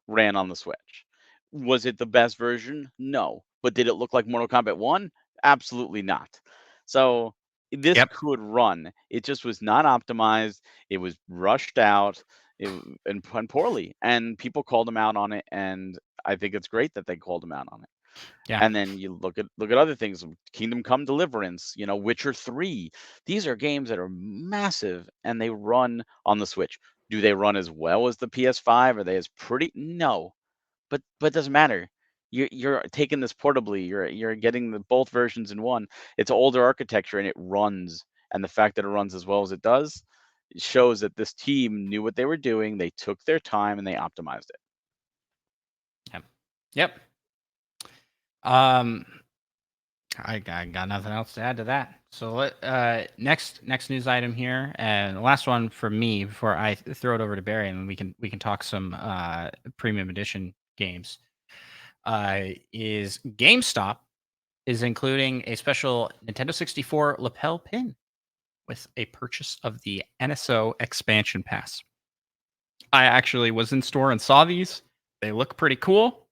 ran on the Switch. Was it the best version? No. But did it look like Mortal Kombat 1? Absolutely not. So this Yep. could run. It just was not optimized. It was rushed out and poorly. And people called them out on it. And I think it's great that they called them out on it. Yeah. And then you look at other things, Kingdom Come Deliverance, Witcher 3. These are games that are massive and they run on the Switch. Do they run as well as the PS5? Are they as pretty? No. But it doesn't matter. You're taking this portably. You're getting the both versions in one. It's older architecture and it runs. And the fact that it runs as well as it does, it shows that this team knew what they were doing. They took their time and they optimized it. Yep. Yep. Um, I got nothing else to add to that. So next news item here, and the last one for me before I throw it over to Barry, and we can talk some premium edition games. Is GameStop is including a special Nintendo 64 lapel pin with a purchase of the NSO expansion pass. I actually was in store and saw these. They look pretty cool.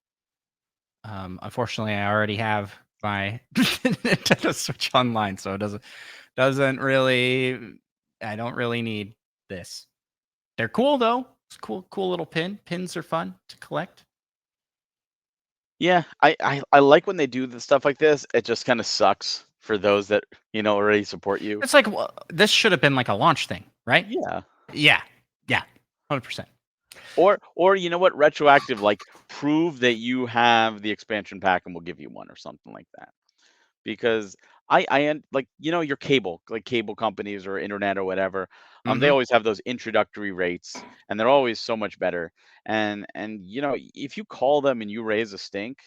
Unfortunately, I already have my Nintendo Switch Online, so it doesn't really. I don't really need this. They're cool though. It's cool little pin. Pins are fun to collect. Yeah, I like when they do the stuff like this. It just kind of sucks for those that already support you. It's like well, this should have been like a launch thing, right? Yeah. Yeah, yeah, 100%. Or you know what, retroactive, like prove that you have the expansion pack and we'll give you one or something like that. Because like your cable companies or internet or whatever, they Mm-hmm. always have those introductory rates and they're always so much better. And if you call them and you raise a stink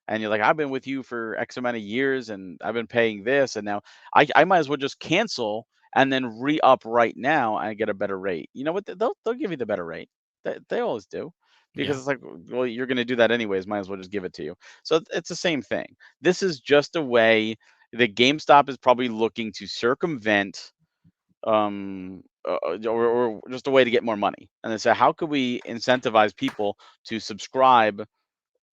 and you're like, I've been with you for X amount of years and I've been paying this and now I might as well just cancel and then re-up right now and get a better rate. You know what? They'll give you the better rate. They always do. Because Yeah. it's like, well, you're going to do that anyways. Might as well just give it to you. So it's the same thing. This is just a way that GameStop is probably looking to circumvent, or just a way to get more money. And they say, how could we incentivize people to subscribe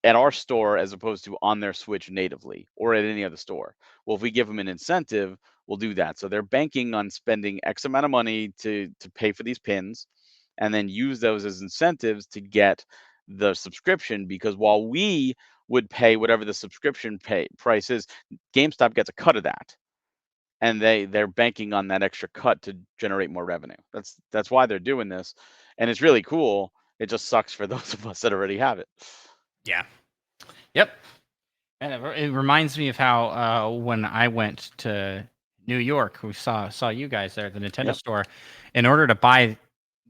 at our store as opposed to on their Switch natively or at any other store? Well, if we give them an incentive, we'll do that. So they're banking on spending X amount of money to pay for these pins, and then use those as incentives to get the subscription. Because while we would pay whatever the subscription pay price is, GameStop gets a cut of that, and they're banking on that extra cut to generate more revenue. That's why they're doing this, and it's really cool. It just sucks for those of us that already have it. Yeah. Yep. And it reminds me of how when I went to New York, we saw you guys there at the Nintendo Yep. store. In order to buy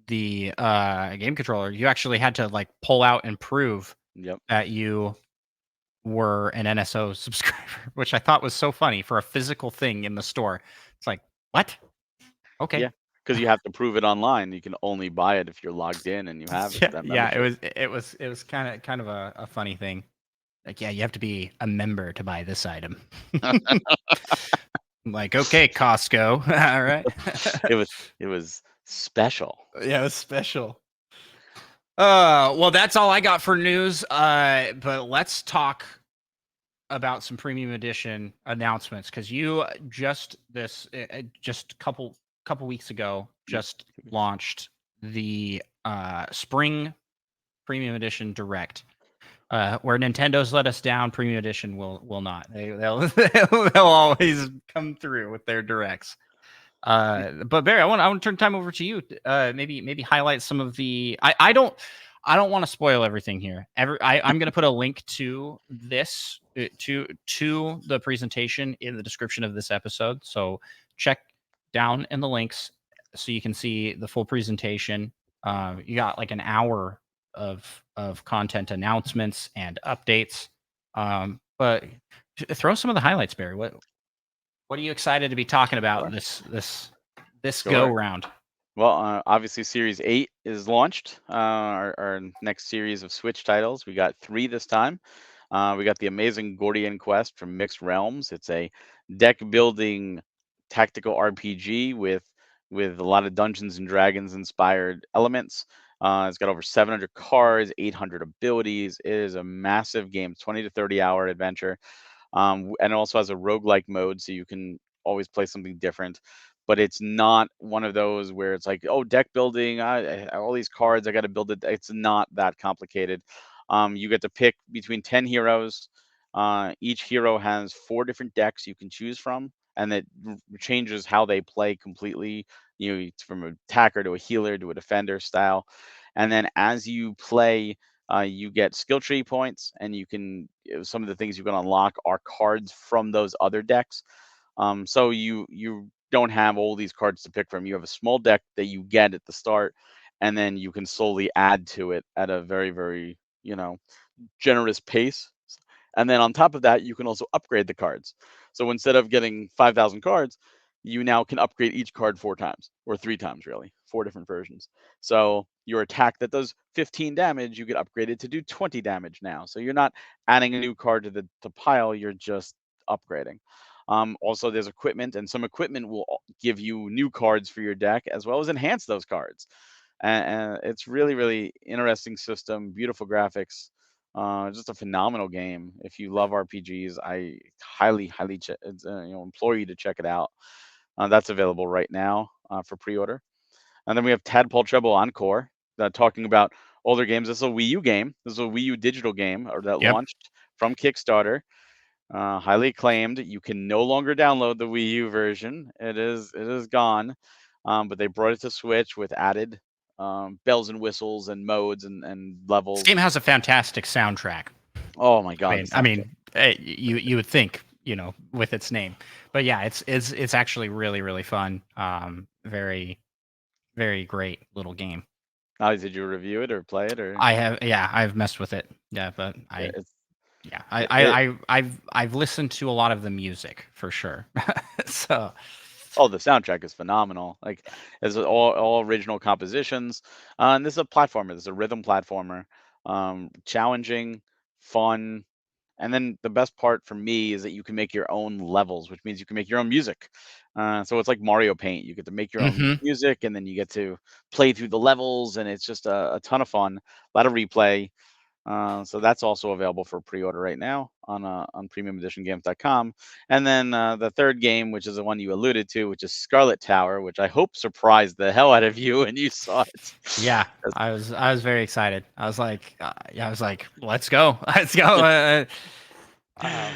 the game controller, you actually had to like pull out and prove Yep. that you were an NSO subscriber, which I thought was so funny for a physical thing in the store. It's like, what? Okay. Yeah, because you have to prove it online. You can only buy it if you're logged in and you have Yeah, that yeah, membership. it was kind of a funny thing. Like, yeah, you have to be a member to buy this item. I'm like, okay, Costco. All right. It was it was special. Yeah, it was special. Well, that's all I got for news. But let's talk about some premium edition announcements, because you just couple weeks ago Yep. just launched the spring premium edition direct. Where Nintendo's let us down, Premium Edition will not. They'll always come through with their directs. But Barry, I want to turn time over to you. Maybe highlight some of the. I don't want to spoil everything here. I'm going to put a link to this to the presentation in the description of this episode. So check down in the links so you can see the full presentation. You got like an hour of content announcements and updates. But throw some of the highlights, Barry. What are you excited to be talking about Sure. this go Sure. round? Well, obviously, Series 8 is launched. Our next series of Switch titles. We got 3 this time. We got the amazing Gordian Quest from Mixed Realms. It's a deck building tactical RPG with a lot of Dungeons and Dragons inspired elements. It's got over 700 cards, 800 abilities. It is a massive game, 20 to 30 hour adventure. And it also has a roguelike mode, so you can always play something different. But it's not one of those where it's like, oh, deck building, all these cards, I got to build it. It's not that complicated. You get to pick between 10 heroes. Each hero has 4 different decks you can choose from, and it changes how they play completely. You know, it's from an attacker to a healer to a defender style. And then as you play, you get skill tree points, and some of the things you can unlock are cards from those other decks. So you don't have all these cards to pick from. You have a small deck that you get at the start, and then you can slowly add to it at a very, very, generous pace. And then on top of that, you can also upgrade the cards. So instead of getting 5,000 cards, you now can upgrade each card 4 times or 3 times, really, 4 different versions. So your attack that does 15 damage, you get upgraded to do 20 damage now. So you're not adding a new card to the pile, you're just upgrading. Also, there's equipment, and some equipment will give you new cards for your deck as well as enhance those cards. And it's really, really interesting system, beautiful graphics, just a phenomenal game. If you love RPGs, I highly, highly implore you to check it out. That's available right now for pre-order. And then we have Tadpole Treble Encore, talking about older games. This is a Wii U game. This is a Wii U digital game that Yep. launched from Kickstarter. Highly acclaimed. You can no longer download the Wii U version. It is gone. But they brought it to Switch with added bells and whistles and modes and This game levels. has a fantastic soundtrack. Oh my God, the I soundtrack. mean, you would think, with its name, but yeah, it's actually really fun. Very very great little game. Did you review it or play it or? I've messed with it. Yeah, but Yeah, it's yeah, it. I've listened to a lot of the music for sure. So Oh, the soundtrack is phenomenal. Like, it's all original compositions. And this is a platformer. This is a rhythm platformer. Challenging, fun, and then the best part for me is that you can make your own levels, which means you can make your own music. So it's like Mario Paint. You get to make your own Hmm. music, and then you get to play through the levels, and it's just a ton of fun. A lot of replay. So that's also available for pre-order right now on premiumeditiongames.com. And then the third game, which is the one you alluded to, which is Scarlet Tower, which I hope surprised the hell out of you when you saw it. Yeah, I was very excited. Yeah, I was like, let's go, let's go. Um,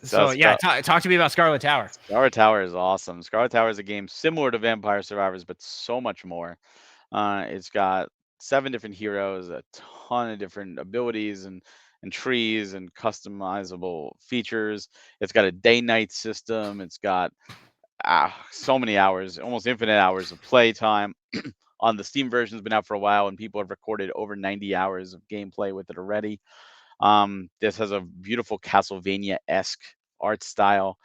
So so yeah, talk to me about Scarlet Tower. Scarlet Tower is awesome. Scarlet Tower is a game similar to Vampire Survivors, but so much more. It's got 7 different heroes, a ton of different abilities and trees and customizable features. It's got a day-night system. It's got so many hours, almost infinite hours of play time. On the Steam version, has been out for a while, and people have recorded over 90 hours of gameplay with it already. This has a beautiful Castlevania-esque art style.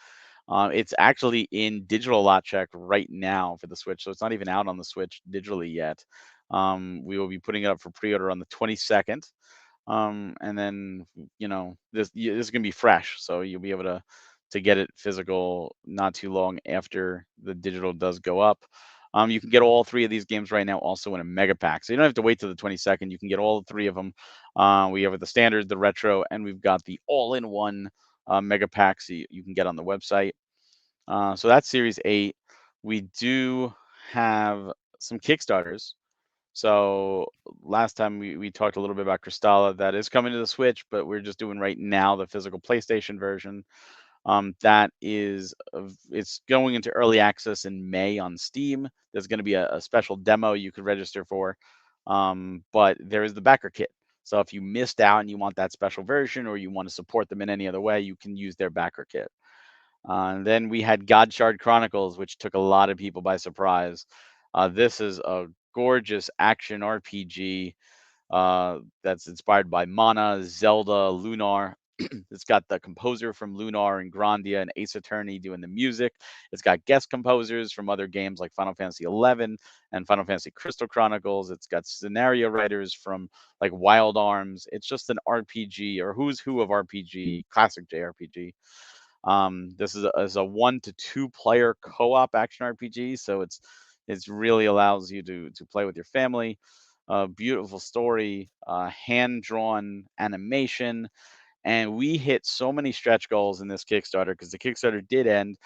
It's actually in digital lot check right now for the Switch, so it's not even out on the Switch digitally yet. We will be putting it up for pre-order on the 22nd. And then this is gonna be fresh, so you'll be able to get it physical not too long after the digital does go up. You can get all 3 of these games right now also in a mega pack, so you don't have to wait till the 22nd. You can get all 3 of them. We have the standard, the retro, and we've got the all-in-one mega packs you can get on the website. So that's Series 8. We do have some Kickstarters. So last time we talked a little bit about Crystalla. That is coming to the Switch, but we're just doing right now the physical PlayStation version. It's going into early access in May on Steam. There's going to be a special demo you could register for. But there is the backer kit. So if you missed out and you want that special version, or you want to support them in any other way, you can use their backer kit. And then we had Godshard Chronicles, which took a lot of people by surprise. This is a gorgeous action RPG that's inspired by Mana, Zelda, Lunar. It's got the composer from Lunar and Grandia and Ace Attorney doing the music. It's got guest composers from other games like Final Fantasy XI and Final Fantasy Crystal Chronicles. It's got scenario writers from like Wild Arms. It's just an RPG, or who's who of RPG, classic JRPG. This is a 1 to 2 player co-op action RPG, so it's really allows you to play with your family. Beautiful story, hand drawn animation, and we hit so many stretch goals in this Kickstarter because the Kickstarter did end.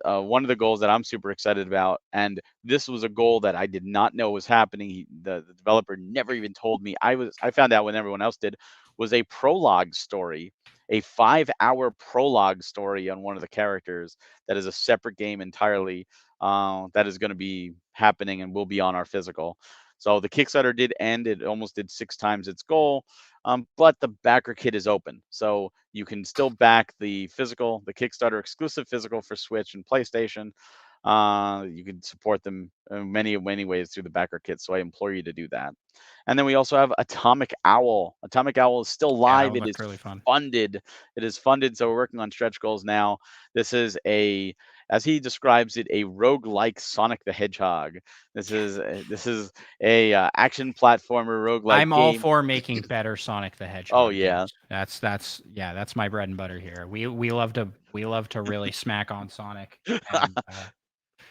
One of the goals that I'm super excited about, and this was a goal that I did not know was happening. The developer never even told me. I found out when everyone else did. Was a prologue story, a 5-hour prologue story on one of the characters that is a separate game entirely. That is going to be happening and will be on our physical. So the Kickstarter did end. It almost did 6 times its goal. But the backer kit is open, so you can still back the physical, the Kickstarter exclusive physical for Switch and PlayStation. You can support them in many ways through the backer kit, so I implore you to do that. And then we also have Atomic Owl. Atomic Owl is still Yeah, that live. one It looked is really fun. funded. It is funded, so we're working on stretch goals now. This is as he describes it, a roguelike Sonic the Hedgehog. This is a action platformer roguelike I'm all game. for making better Sonic the Oh Hedgehog yeah. games. That's yeah, that's my bread and butter here. We love to really smack on Sonic, and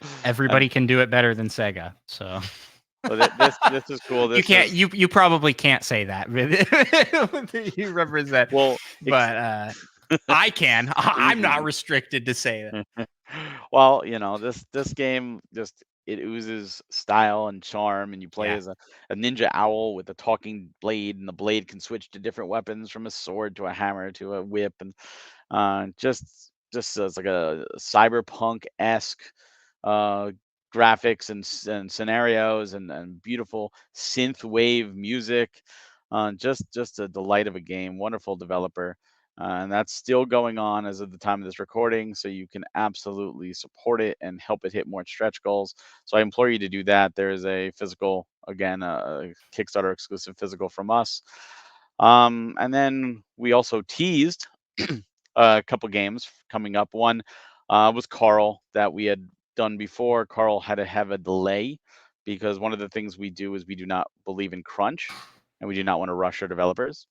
And everybody can do it better than Sega. So well, this is cool. you This can't is you probably can't say that you represent, well, but I can. I'm not y- restricted to say that. well, this game just it oozes style and charm, and you play Yeah. as a ninja owl with a talking blade, and the blade can switch to different weapons from a sword to a hammer to a whip, and just it's like a cyberpunk esque uh, graphics and scenarios and beautiful synth wave music. Just a delight of a game. Wonderful developer. And that's still going on as of the time of this recording. So you can absolutely support it and help it hit more stretch goals. So I implore you to do that. There is a physical, again, a Kickstarter exclusive physical from us. And then we also teased a couple games coming up. One was Carl that we had done before, Carl had to have a delay because one of the things we do is we do not believe in crunch, and we do not want to rush our developers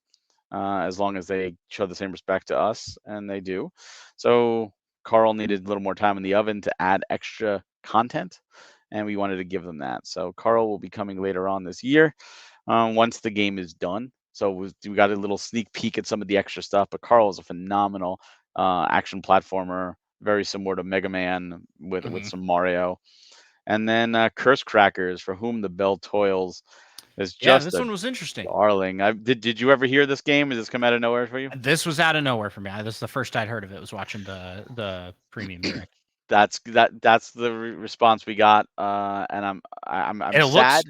as long as they show the same respect to us, and they do. So Carl needed a little more time in the oven to add extra content, and we wanted to give them that. So Carl will be coming later on this year once the game is done. So we got a little sneak peek at some of the extra stuff. But Carl is a phenomenal action platformer, very similar to Mega Man with Mhm. some Mario. And then Curse Crackers, For Whom the Bell Toils, is Yeah, just this a one was interesting. darling. Did you ever hear this game? Has this come out of nowhere for you? This was out of nowhere for me. This is the first I'd heard of it. Was watching the premium direct. That's the response we got, and I'm It looks sad.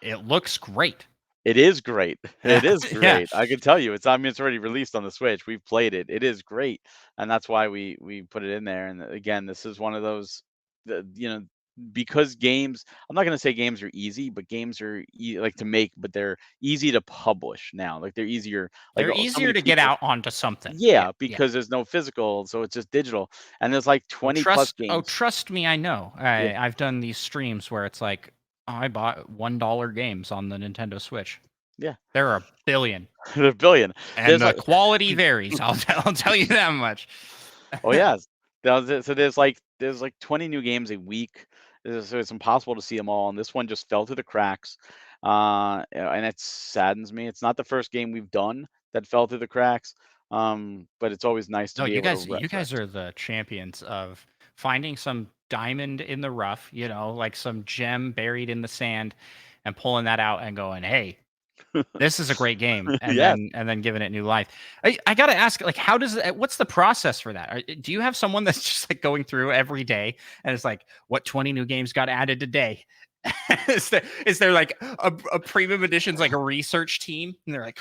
it looks great. It is great. Yeah, It is yeah. great. I can tell you, I mean, it's already released on the Switch. We've played it. It is great, and that's why we put it in there. And again, this is one of those, because games. I'm not gonna say games are easy, but games are like to make, but they're easy to publish now. Like they're easier. Like They're so easier many to get people. out onto something. Yeah, Yeah, yeah. because there's no physical, so it's just digital, and there's like 20 plus games. Trust me, I know. Yeah, I've done these streams where it's like, oh, I bought $1 games on the Nintendo Switch. yeah, There are a billion, a billion. and There's the like quality varies. I'll tell you that much. Oh yes. So there's like 20 new games a week. So it's impossible to see them all, and this one just fell through the cracks. And it saddens me. It's not the first game we've done that fell through the cracks. But it's always nice to No, be able to you guys reference. are the champions of finding some diamond in the rough, like some gem buried in the sand, and pulling that out and going, "Hey, this is a great game," and Yes. then giving it new life. I gotta ask, like, how does what's the process for that? Do you have someone that's just like going through every day and it's like, what 20 new games got added today? Is there like a premium editions like a research team and they're like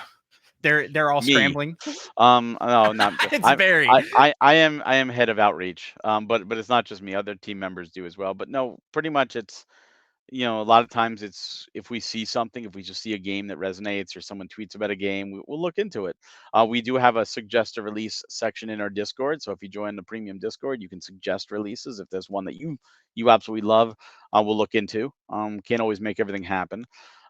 they're all Me. scrambling? No, not It's very I am head of outreach. But it's not just me. Other team members do as well. But no, pretty much it's a lot of times it's if we see something, if we just see a game that resonates or someone tweets about a game, we'll look into it. We do have a suggest a release section in our Discord. So if you join the premium Discord, you can suggest releases. If there's one that you absolutely love, we'll look into. Can't always make everything happen.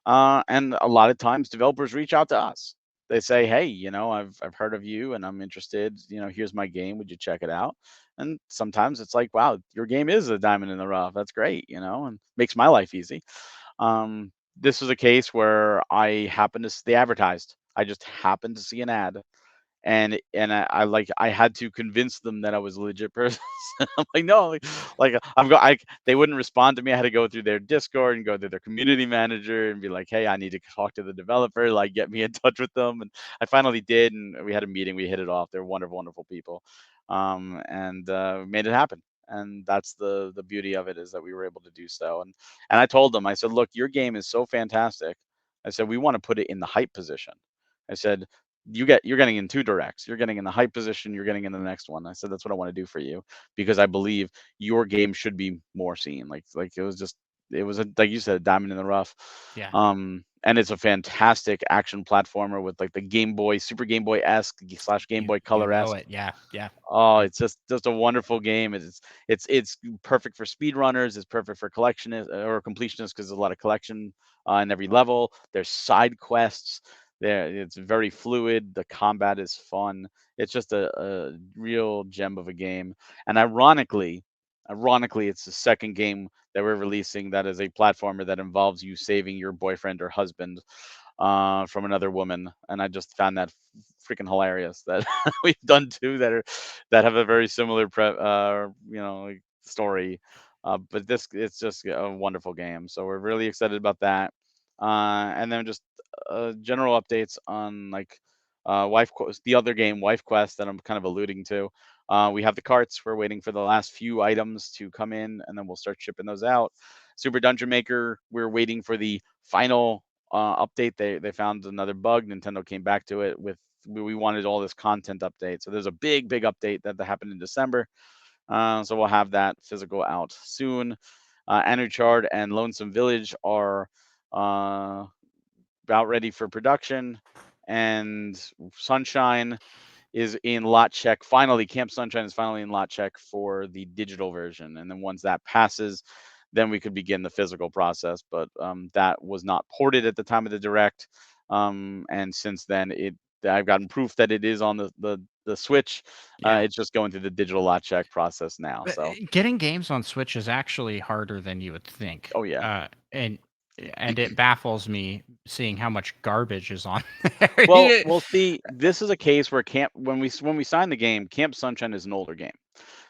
And a lot of times developers reach out to us. They say, hey, I've heard of you and I'm interested. Here's my game. Would you check it out? And sometimes it's like, wow, your game is a diamond in the rough. That's great, and makes my life easy. This was a case where they advertised. I just happened to see an ad, and I had to convince them that I was a legit person. I'm like, no, they wouldn't respond to me. I had to go through their Discord and go through their community manager and be like, hey, I need to talk to the developer, like get me in touch with them. And I finally did, and we had a meeting. We hit it off. They're wonderful, wonderful people, and made it happen. And that's the beauty of it, is that we were able to do so. And I told them, I said, look, your game is so fantastic. I said, we want to put it in the hype position. I said, you're getting in two directs. You're getting in the hype position. You're getting in the next one. I said that's what I want to do for you, because I believe your game should be more seen. Like it was like you said, a diamond in the rough. yeah. And it's a fantastic action platformer with like the Game Boy, Super Game Boy esque slash Game Boy You Color know esque. it. Yeah, yeah. Oh, It it's just a wonderful game. It's perfect for speedrunners. It's perfect for collectionists or completionists, because there's a lot of collection in every level. There's side quests. It's very fluid. The combat is fun. It's just a real gem of a game. And ironically, it's the second game that we're releasing that is a platformer that involves you saving your boyfriend or husband from another woman, and I just found that freaking hilarious that we've done two that have a very similar like, story. But this it's just a wonderful game, so we're really excited about that. And then just general updates on like the other game, Wife Quest, that I'm kind of alluding to. We have the carts. We're waiting for the last few items to come in, and then we'll start shipping those out. Super Dungeon Maker, we're waiting for the final update. They found another bug. Nintendo came back to it with we wanted all this content update. So there's a big update that happened in December. So we'll have that physical out soon. Anuchard and Lonesome Village are about ready for production, and Sunshine is in lot check. Finally, Camp Sunshine is finally in lot check for the digital version, and then once that passes, then we could begin the physical process. But that was not ported at the time of the direct, and since then I've gotten proof that it is on the Switch. Yeah. It's just going through the digital lot check process now. But, So, getting games on Switch is actually harder than you would think. oh yeah. And it baffles me seeing how much garbage is on there. Well, Yeah. we'll see. This is a case where when we signed the game, Camp Sunshine is an older game.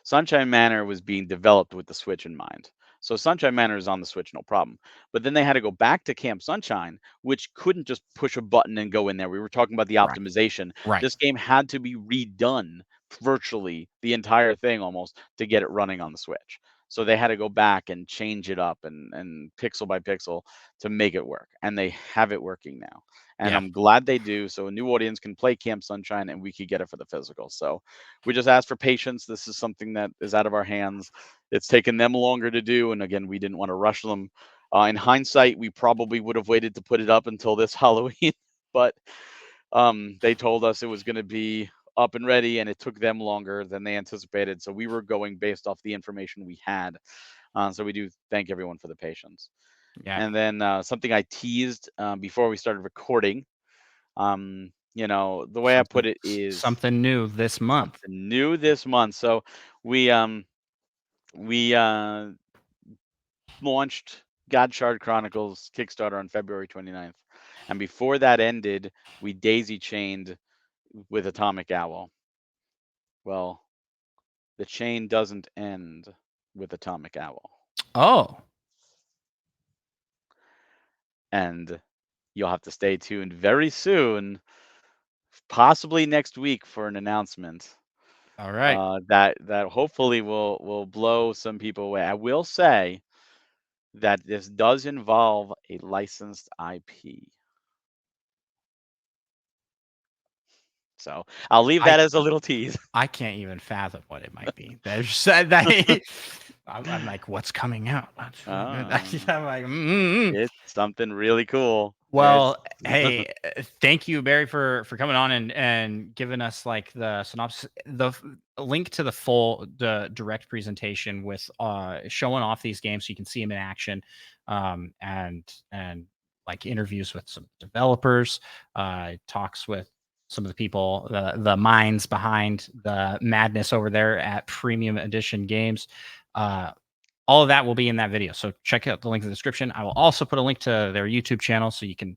Sunshine Manor was being developed with the Switch in mind. So Sunshine Manor is on the Switch, no problem. But then they had to go back to Camp Sunshine, which couldn't just push a button and go in there. We were talking about the Right. optimization. Right. This game had to be redone virtually the entire thing almost to get it running on the Switch. So they had to go back and change it up and pixel by pixel to make it work. And they have it working now. And Yeah. I'm glad they do. So a new audience can play Camp Sunshine and we could get it for the physical. So we just ask for patience. This is something that is out of our hands. It's taken them longer to do. And again, we didn't want to rush them. In hindsight, we probably would have waited to put it up until this Halloween, but they told us it was going to be up and ready, and it took them longer than they anticipated. So we were going based off the information we had. So we do thank everyone for the patience. Yeah. And then something I teased before we started recording. The way I put it is Something new this month. something new this month. So we launched God Shard Chronicles Kickstarter on February 29th. And before that ended, we daisy chained with Atomic Owl. Well, the chain doesn't end with Atomic Owl. Oh. And you'll have to stay tuned very soon, possibly next week, for an announcement. All right. That hopefully will blow some people away. I will say that this does involve a licensed IP. So I'll leave I that as a little tease. I can't even fathom what it might be. There's that. I'm like, what's coming out? I'm like, It's something really cool. Well, hey, thank you, Barry, for coming on and giving us like the synopsis, link to the direct presentation with showing off these games so you can see them in action, and like interviews with some developers, talks with some of the people, the minds behind the madness over there at Premium Edition Games. All of that will be in that video. So check out the link in the description. I will also put a link to their YouTube channel so you can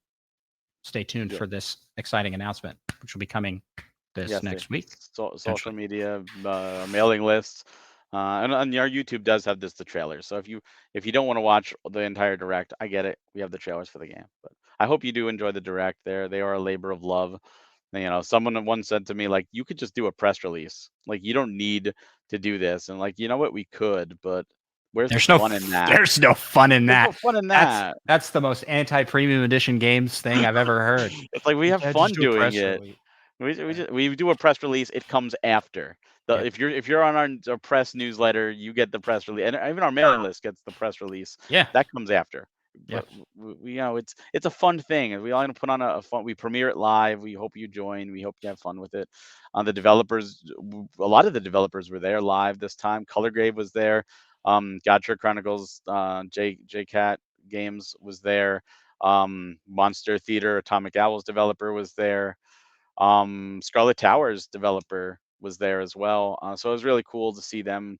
stay tuned for this exciting announcement, which will be coming this next week. Social media, mailing lists, and our YouTube does have the trailers. So if you don't want to watch the entire direct, I get it. We have the trailers for the game, but I hope you do enjoy the direct. They are a labor of love. Someone once said to me, like, you could just do a press release. Like, you don't need to do this. And like, you know what, we could, but where's the fun in that? There's no fun in There's that. no fun in that. That's the most anti-premium edition games thing I've ever heard. It's like we have fun doing it. Release. We do a press release. It comes after. Yeah. If you're on our press newsletter, you get the press release, and even our mailing list gets the press release. Yeah. That comes after. Yeah. But it's a fun thing, and we all gonna put on a fun. We premiere it live. We hope you join. We hope you have fun with it. The developers, a lot of the developers were there live this time. Colorgrave was there. Godshare Chronicles, JCat Games was there. Monster Theater, Atomic Owls developer was there. Scarlet Towers developer was there as well. So it was really cool to see them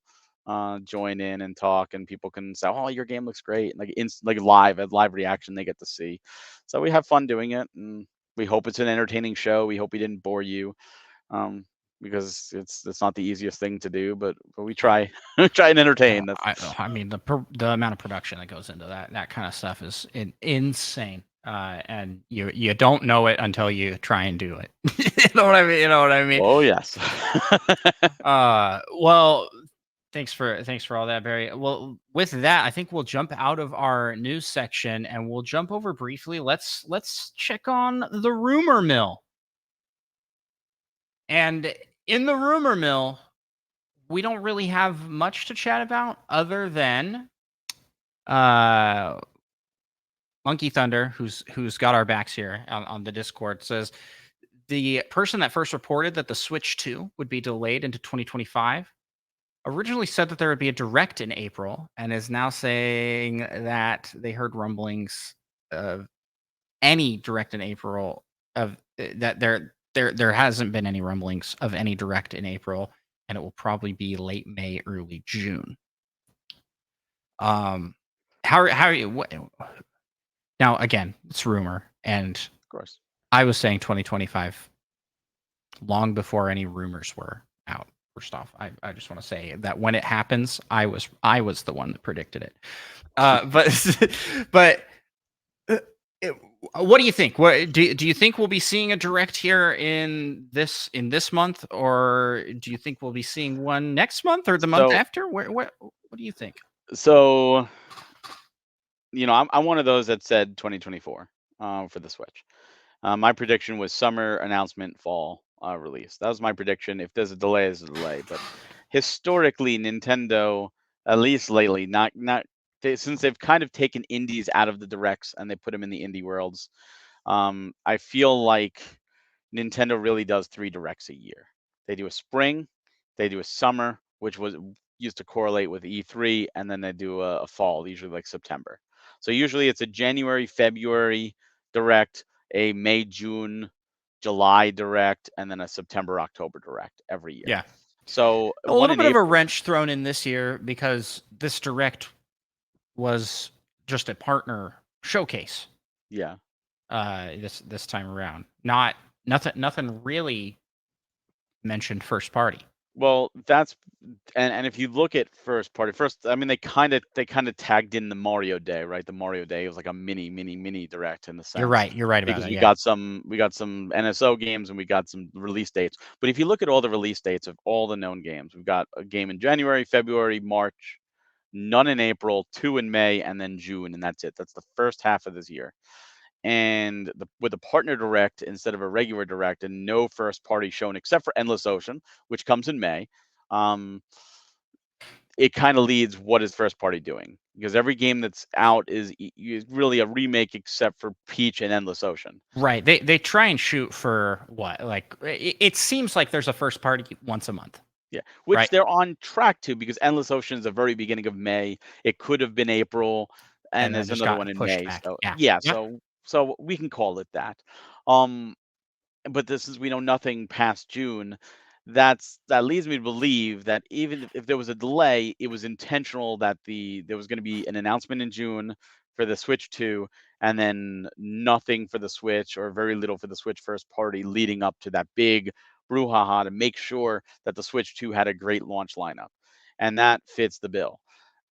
join in and talk, and people can say, "Oh, your game looks great!" Like a live reaction they get to see. So we have fun doing it, and we hope it's an entertaining show. We hope we didn't bore you, because it's not the easiest thing to do, but we try try and entertain. I mean the amount of production that goes into that kind of stuff is insane. And you don't know it until you try and do it. You know what I mean? Oh yes. Well, thanks for all that, Barry. Well, with that, I think we'll jump out of our news section and we'll jump over briefly. Let's check on the rumor mill. And in the rumor mill, we don't really have much to chat about other than Monkey Thunder, who's got our backs here on the Discord, says the person that first reported that the Switch 2 would be delayed into 2025 originally said that there would be a direct in April, and is now saying that they heard rumblings of any direct in April of that there hasn't been any rumblings of any direct in April, and it will probably be late May, early June. How are you? What, now again, it's rumor, and Of course. I was saying 2025 long before any rumors were out. First off, I just want to say that when it happens, I was the one that predicted it. But what do you think? What do you think we'll be seeing a direct here in this month, or do you think we'll be seeing one next month or the month after? What do you think? So, I'm one of those that said 2024 for the Switch. My prediction was summer announcement, fall release. That was my prediction. If there's a delay, there's a delay. But historically, Nintendo, at least lately, since they've kind of taken indies out of the directs and they put them in the indie worlds, I feel like Nintendo really does 3 directs a year. They do a spring, they do a summer, which was used to correlate with E3, and then they do a fall, usually like September. So usually it's a January, February direct, a May, June, July direct, and then a September, October direct every year. Yeah. So a little bit of a wrench thrown in this year because this direct was just a partner showcase. Yeah. This time around, nothing really mentioned first party. Well, that's and if you look at first party, I mean they kind of tagged in the Mario Day, right? The Mario Day was like a mini direct in the sense. You're right about because that. we got some NSO games and we got some release dates. But if you look at all the release dates of all the known games, we've got a game in January, February, March, none in April, 2 in May, and then June, and that's it. That's the first half of this year. And with a partner direct instead of a regular direct, and no first party shown except for Endless Ocean, which comes in May, it kind of leads what is first party doing, because every game that's out is really a remake except for Peach and Endless Ocean. Right. They try and shoot for what? Like it seems like there's a first party once a month. Yeah, which they're on track to, because Endless Ocean is the very beginning of May. It could have been April, and there's another one in May. Back. So yeah. So we can call it that. But since we know nothing past June, that leads me to believe that even if there was a delay, it was intentional, that there was going to be an announcement in June for the Switch 2, and then nothing for the Switch, or very little for the Switch first party, leading up to that big brouhaha to make sure that the Switch 2 had a great launch lineup. And that fits the bill.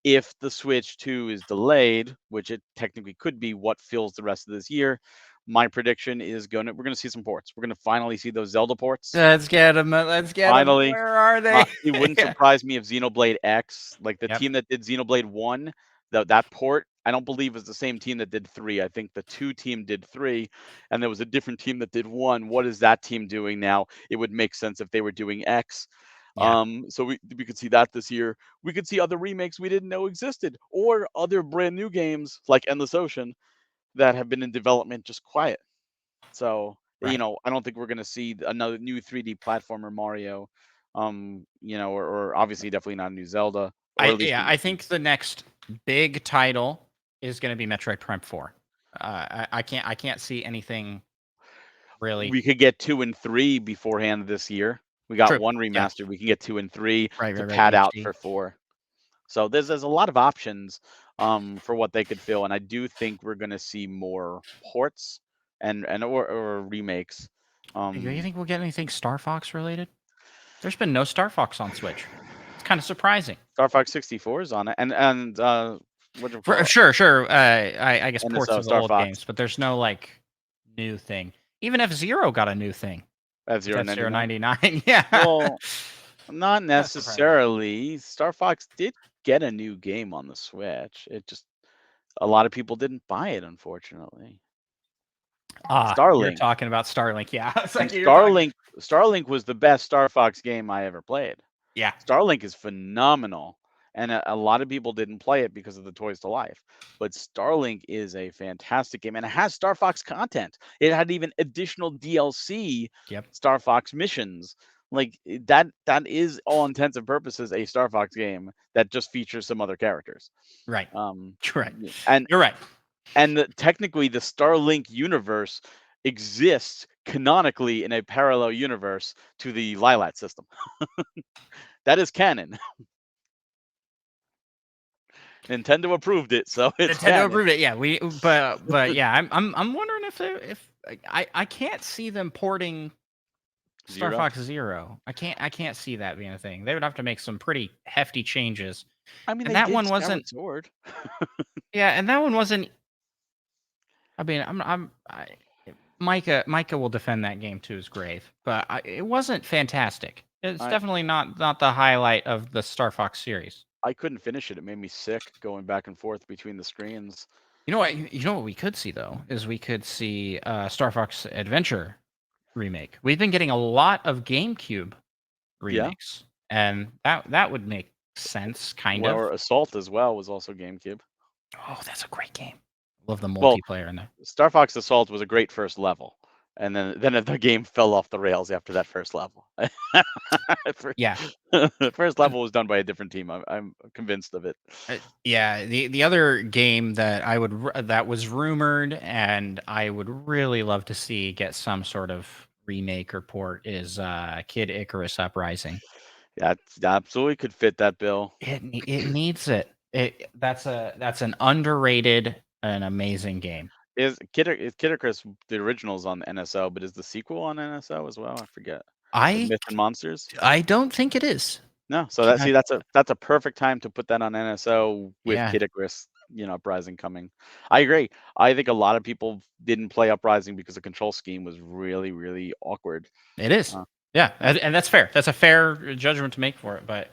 If the Switch 2 is delayed, which it technically could be, what fills the rest of this year, my prediction is we're gonna see some ports. We're gonna finally see those Zelda ports. Let's get them. Finally. Where are they? It wouldn't surprise me if Xenoblade X, like the team that did Xenoblade 1, that port, I don't believe was the same team that did 3. I think the 2 team did 3, and there was a different team that did 1. What is that team doing now? It would make sense if they were doing X. Yeah. So we could see that this year. We could see other remakes we didn't know existed, or other brand new games like Endless Ocean that have been in development just quiet. So, I don't think we're going to see another new 3D platformer Mario, or obviously definitely not a new Zelda. Or at least I think the next big title is going to be Metroid Prime 4. I can't see anything really. We could get 2 and 3 beforehand this year. We got 1 remastered. We can get 2 and 3 to pad out for 4. So there's a lot of options for what they could fill, and I do think we're going to see more ports or remakes. Do you think we'll get anything Star Fox related? There's been no Star Fox on Switch. It's kind of surprising. Star Fox 64 is on it, and what do you call it? Sure. I guess ports of the Star old Fox games, but there's no like new thing. Even F-Zero got a new thing. F-Zero 99. Yeah. Well, not necessarily. Star Fox did get a new game on the Switch. It just, a lot of people didn't buy it, unfortunately. Starlink. You're talking about Starlink, yeah. It's like Starlink was the best Star Fox game I ever played. Yeah. Starlink is phenomenal. and a lot of people didn't play it because of the Toys to Life. But Starlink is a fantastic game, and it has Star Fox content. It had even additional DLC Yep. Star Fox missions. Like that is all intents and purposes a Star Fox game that just features some other characters. Right. Um, You're right. and You're right. technically the Starlink universe exists canonically in a parallel universe to the Lilat system. That is canon. Nintendo approved it, so it's Nintendo canon. approved it. Yeah, but yeah, I'm wondering if I can't see them porting Star Zero. Fox Zero. I can't see that being a thing. They would have to make some pretty hefty changes. I mean, And they that did one wasn't. Skyward Sword. Yeah, and that one wasn't. I mean, Micah will defend that game to his grave, but it wasn't fantastic. It's I definitely not the highlight of the Star Fox series. I couldn't finish it. It made me sick going back and forth between the screens. You know what? You know what we could see though is we could see Star Fox Adventure remake. We've been getting a lot of GameCube Yeah. remakes, and that would make sense, kind of. Well, Assault as well was also GameCube. Oh, that's a great game. Love the Well, multiplayer in there. Star Fox Assault was a great first level, and then the game fell off the rails after that first level. Fir- Yeah. the first Uh, level was done by a different team. I'm convinced of it. yeah, the other game that that was rumored and I would really love to see get some sort of remake or port is Kid Icarus Uprising. Yeah, it absolutely could fit that bill. It needs it. That's an underrated and amazing game. Is Kid Icarus the original's on NSO, but is the sequel on NSO as well? I forget. With I Myth and Monsters? I don't think it is. No, so Can that I- see that's a perfect time to put that on NSO with yeah, Kid Icarus, Uprising coming. I agree. I think a lot of people didn't play Uprising because the control scheme was really, really awkward. it is. Uh, Yeah, and that's fair. That's a fair judgment to make for it, but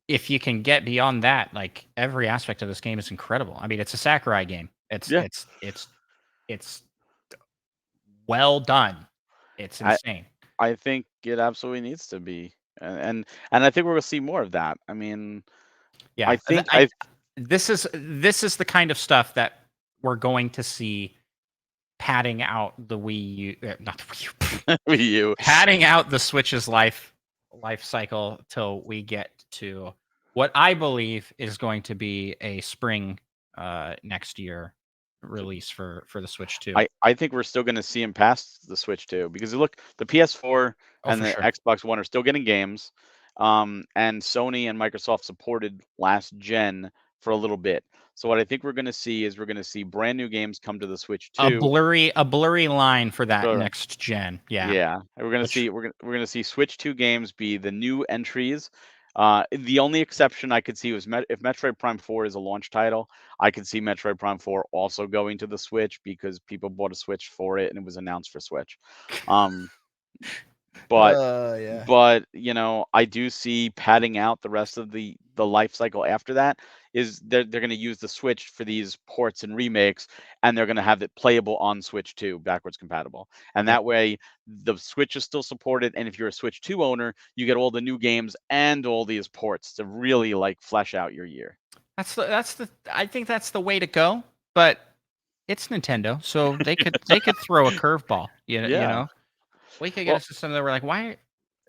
if you can get beyond that, like every aspect of this game is incredible. I mean, it's a Sakurai game. yeah, It's well done. It's I insane. I think it absolutely needs to be, and I think we're gonna see more of that. I mean, I Yeah, think I this is the kind of stuff that we're going to see padding out the Wii U, not the Wii U, you padding out the Switch's life cycle till we get to what I believe is going to be a spring next year release for the Switch 2. I think we're still gonna see him past the Switch too, because look, the PS4 Oh, and for the sure. Xbox One are still getting games, and Sony and Microsoft supported last gen for a little bit. So what I think we're gonna see is we're gonna see brand new games come to the Switch too. A blurry line for that So next gen. Yeah. yeah, and Which we're gonna see Switch 2 games be the new entries. The only exception I could see was if Metroid Prime 4 is a launch title, I could see Metroid Prime 4 also going to the Switch because people bought a Switch for it and it was announced for Switch. Um, but Yeah. I do see padding out the rest of the life cycle after that is they're going to use the Switch for these ports and remakes, and they're going to have it playable on Switch 2 backwards compatible, and Yep. that way the Switch is still supported, and if you're a Switch 2 owner, you get all the new games and all these ports to really like flesh out your year. That's the I think that's the way to go, but it's Nintendo, so they could throw a curveball, you Yeah. know? We could get a Well, system that we're like, "Why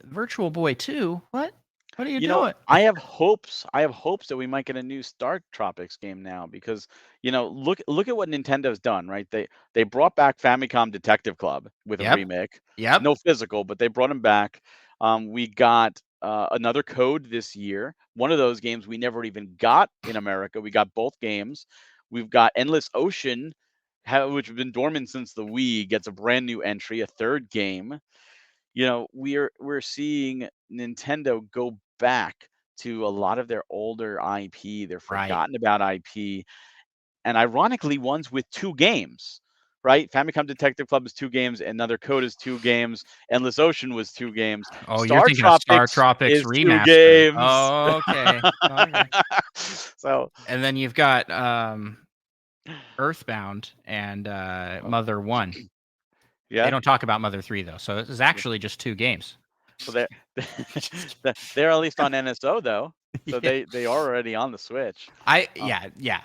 Virtual Boy 2? What? What are you doing?" I have hopes. I have hopes that we might get a new Star Tropics game now because, look at what Nintendo's done, right? They brought back Famicom Detective Club with a Yep. remake. Yep. No physical, but they brought him back. We got another Code this year. One of those games we never even got in America. We got both games. We've got Endless Ocean, which has been dormant since the Wii, gets a brand new entry, a third game. We're seeing Nintendo go back to a lot of their older IP, their Right. forgotten about IP, and ironically, ones with 2 games, right? Famicom Detective Club is 2 games, Another Code is 2 games, Endless Ocean was 2 games, Oh, you're Star thinking of Star Tropics Tropics is 2 Remastered. games. Oh, okay. Okay. So, And then you've got, Earthbound and, uh, Mother 1. They yeah, don't talk about Mother 3, though, so this is actually just 2 games. well, they're they're at least on NSO, though. So Yeah. they are already on the Switch. Uh, Yeah.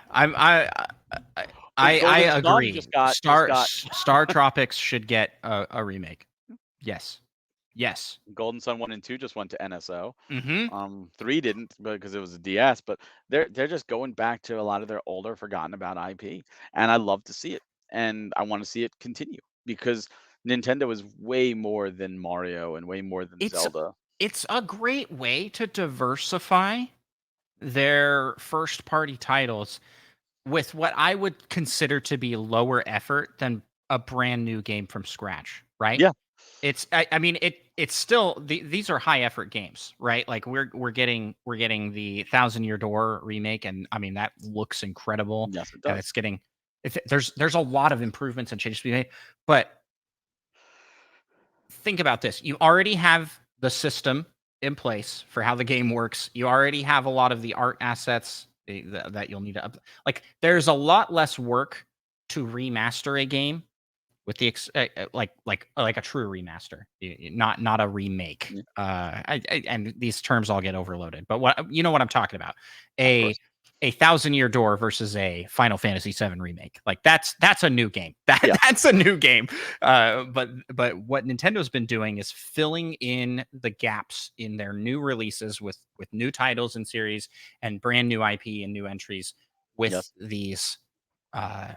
I Golden Sun agree. just got Star Tropics should get a remake. Yes. Yes. Golden Sun 1 and 2 just went to NSO. Mm-hmm. 3 didn't because it was a DS, but they're just going back to a lot of their older forgotten about IP, and I love to see it, and I want to see it continue because Nintendo is way more than Mario and way more than It's Zelda. it's a great way to diversify their first party titles with what I would consider to be lower effort than a brand new game from scratch, right? Yeah, I mean it's still these are high effort games, right? Like we're getting the Thousand Year Door remake, and I mean that looks incredible, yes, it and does. there's a lot of improvements and changes to be made, but think about this. You already have the system in place for how the game works. You already have a lot of the art assets that you'll need to like there's a lot less work to remaster a game with the like a true remaster, not a remake. Yeah, And these terms all get overloaded, but what you know what I'm talking about? of A course. a Thousand Year Door versus a Final Fantasy VII remake. Like that's a new game. Yeah, That's a new game. But what Nintendo's been doing is filling in the gaps in their new releases with new titles and series and brand new IP and new entries with yes. these uh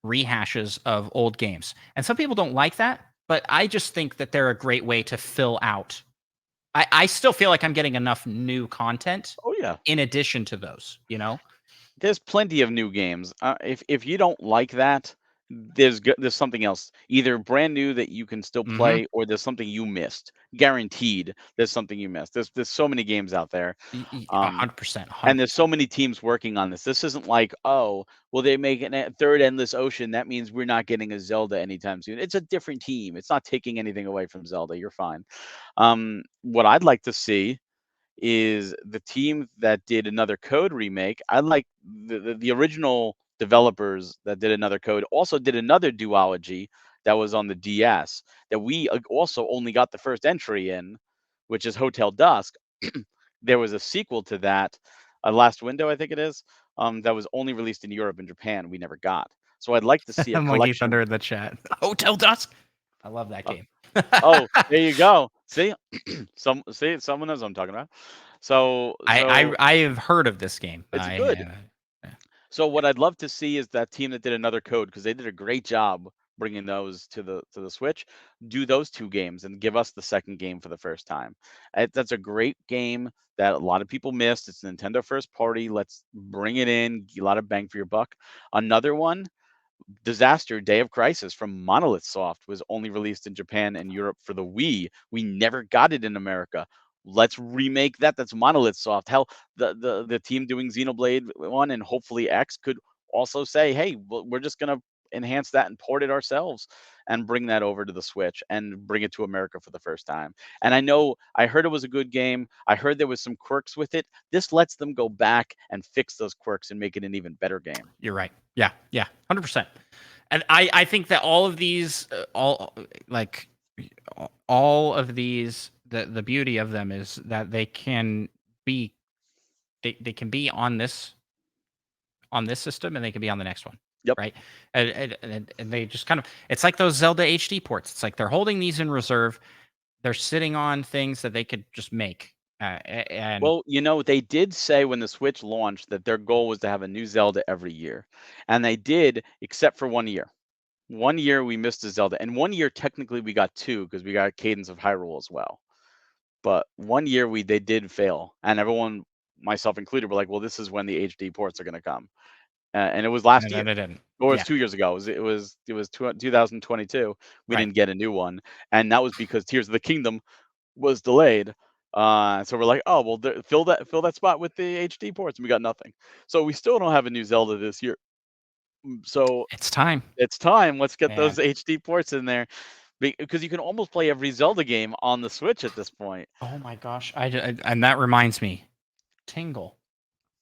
rehashes of old games. And some people don't like that, but I just think that they're a great way to fill out. I still feel like I'm getting enough new content Oh, yeah. in addition to those, you know? There's plenty of new games. If you don't like that, there's something else, either brand new that you can still Mhm. play, or there's something you missed. Guaranteed, there's something you missed. There's so many games out there, um, 100%, and there's so 100%. many teams working on this. This isn't like, oh, well, they make a third Endless Ocean. That means we're not getting a Zelda anytime soon. It's a different team. It's not taking anything away from Zelda. You're fine. What I'd like to see is the team that did Another Code remake. I like the original developers that did Another Code also did another duology that was on the DS that we also only got the first entry in, which is Hotel Dusk. There was a sequel to that, Last Window, I think it is, that was only released in Europe and Japan. We never got. So I'd like to see a Monkey collection of. Thunder in the chat. Hotel Dusk. I love that uh, game. oh, there you go. See, someone knows what I'm talking about. So I have heard of this game. it's I good. So what I'd love to see is that team that did Another Code, because they did a great job bringing those to the Switch. Do those two games and give us the second game for the first time. That's a great game that a lot of people missed. It's Nintendo first party. Let's bring it in. Get a lot of bang for your buck. Another one, Disaster Day of Crisis from Monolith Soft was only released in Japan and Europe for the Wii. We never got it in America. Let's remake that. That's Monolith Soft. Hell, the team doing Xenoblade 1 and hopefully X could also say, "Hey, we're just going to enhance that and port it ourselves and bring that over to the Switch and bring it to America for the first time." And I heard it was a good game. I heard there was some quirks with it. This lets them go back and fix those quirks and make it an even better game. You're right. Yeah, yeah, 100%. And I think that all of these, like all of these, the beauty of them is that be they can be on this system and they can be on the next one, Yep. right? And they just kind of it's like those Zelda HD ports. It's like they're holding these in reserve. They're sitting on things that they could just make, and Well, they did say when the Switch launched that their goal was to have a new Zelda every year. And they did, except for 1 year. 1 year we missed a Zelda. And 1 year technically we got two because we got Cadence of Hyrule as well. But 1 year they did fail. And everyone, myself included, were like, well, this is when the HD ports are going to come. And it was last then year. they didn't. Or it was Yeah, 2 years ago. It was 2022. We right. didn't get a new one. And that was because Tears of the Kingdom was delayed. So we're like, oh well, fill that spot with the HD ports, and we got nothing. So we still don't have a new Zelda this year. So It's time. it's time. Let's get Yeah. those HD ports in there because you can almost play every Zelda game on the Switch at this point. Oh my gosh. And that reminds me, Tingle.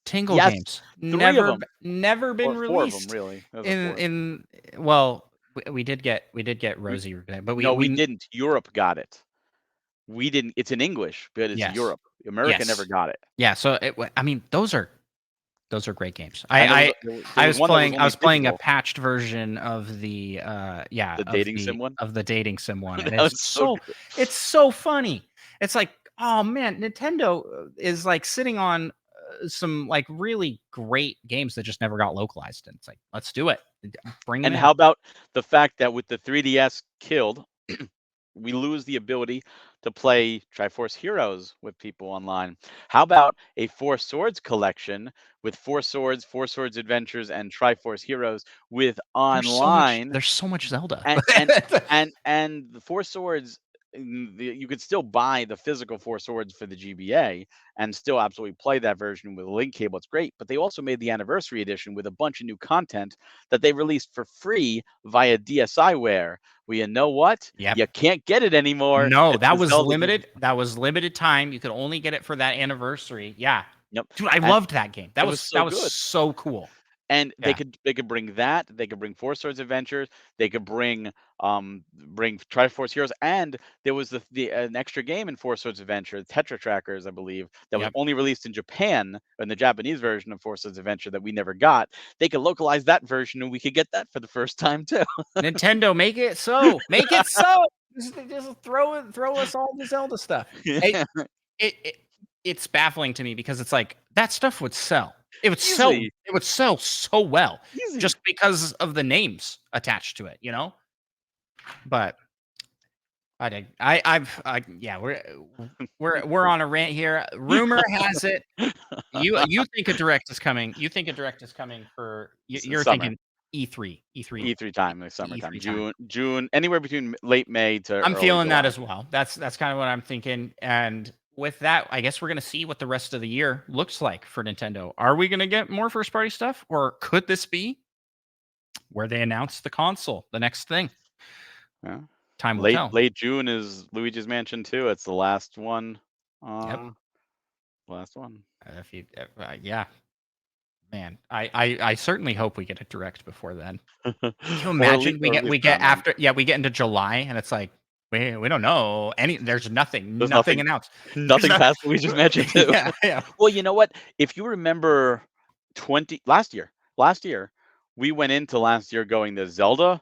Tingle Yes, games 3 of them never been or 4 of them, released really. There's a in fourth. well we did get We Rosie, but no, we we didn't. Europe got it. we didn't. It's in English, but it's Yes. Europe. America never Yes. got it. Yeah. So I mean, those are great games. And I was one that was playing only a digital, patched version of the the dating sim one. dating sim one, and That was so good. it's so funny. It's like, oh man, Nintendo is like sitting on some like really great games that just never got localized, and it's like, let's do it, bring them And in. how about the fact that with the 3DS killed, we lose the ability to play Triforce Heroes with people online? How about a Four Swords collection with Four Swords Adventures, and Triforce Heroes with online? There's so much Zelda. And the Four Swords, you could still buy the physical Four Swords for the GBA and still absolutely play that version with a link cable. It's great, but they also made the anniversary edition with a bunch of new content that they released for free via DSiWare. Well, you know what? Yep. You can't get it anymore. No, It's that the was Zelda limited. That was limited time. You could only get it for that anniversary. Yeah. Yep. Dude, I And loved that game. it was so That was good. so cool. And Yeah. they could bring that, they could bring Four Swords Adventures, they could bring Triforce Heroes, and there was the an extra game in Four Swords Adventure, Tetra Trackers, I believe, that was Yep. only released in Japan, in the Japanese version of Four Swords Adventure that we never got. They could localize that version, and we could get that for the first time too. Nintendo, make it so. Make it so. Just throw us all the Zelda stuff. It it's baffling to me because it's like that stuff would sell. Easily, It would sell so well easy. just because of the names attached to it, you know? But yeah, we're on a rant here. Rumor has it you think a direct is coming. You think a direct is coming for you're Summer. thinking E3, E3, E3 time, like E3 summertime, time. June, anywhere between late May to I'm early feeling that July. as well. That's kind of what I'm thinking. And with that, I guess we're gonna see what the rest of the year looks like for Nintendo. Are we gonna get more first party stuff, or could this be where they announce the console, the next thing? Yeah. Time will tell. Late June is Luigi's Mansion 2. It's the last one. Yep. Last one. If you, yeah, man, I certainly hope we get a direct before then. Can you imagine Or at we least get timeline. after we get into July and it's like we don't know any. There's There's nothing announced. nothing There's past Luigi's Mansion 2. yeah, yeah. Well, you know what? If you remember last year, we went into last year going to Zelda,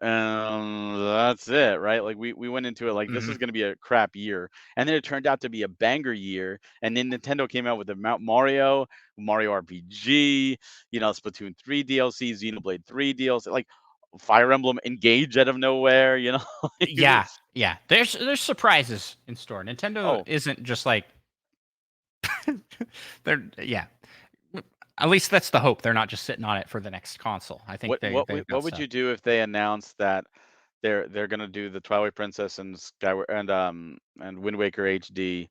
and that's it, right? Like we went into it like this Mhm. is going to be a crap year, and then it turned out to be a banger year. And then Nintendo came out with the Mario RPG, Splatoon 3 DLC, Xenoblade 3 DLC, like Fire Emblem Engage out of nowhere, It Yeah, was, yeah. There's surprises in store. Nintendo oh, isn't just like they're yeah. At least that's the hope. They're not just sitting on it for the next console. I think they've got what would stuff. you do if they announced that they're gonna do the Twilight Princess and Skyward and Wind Waker HD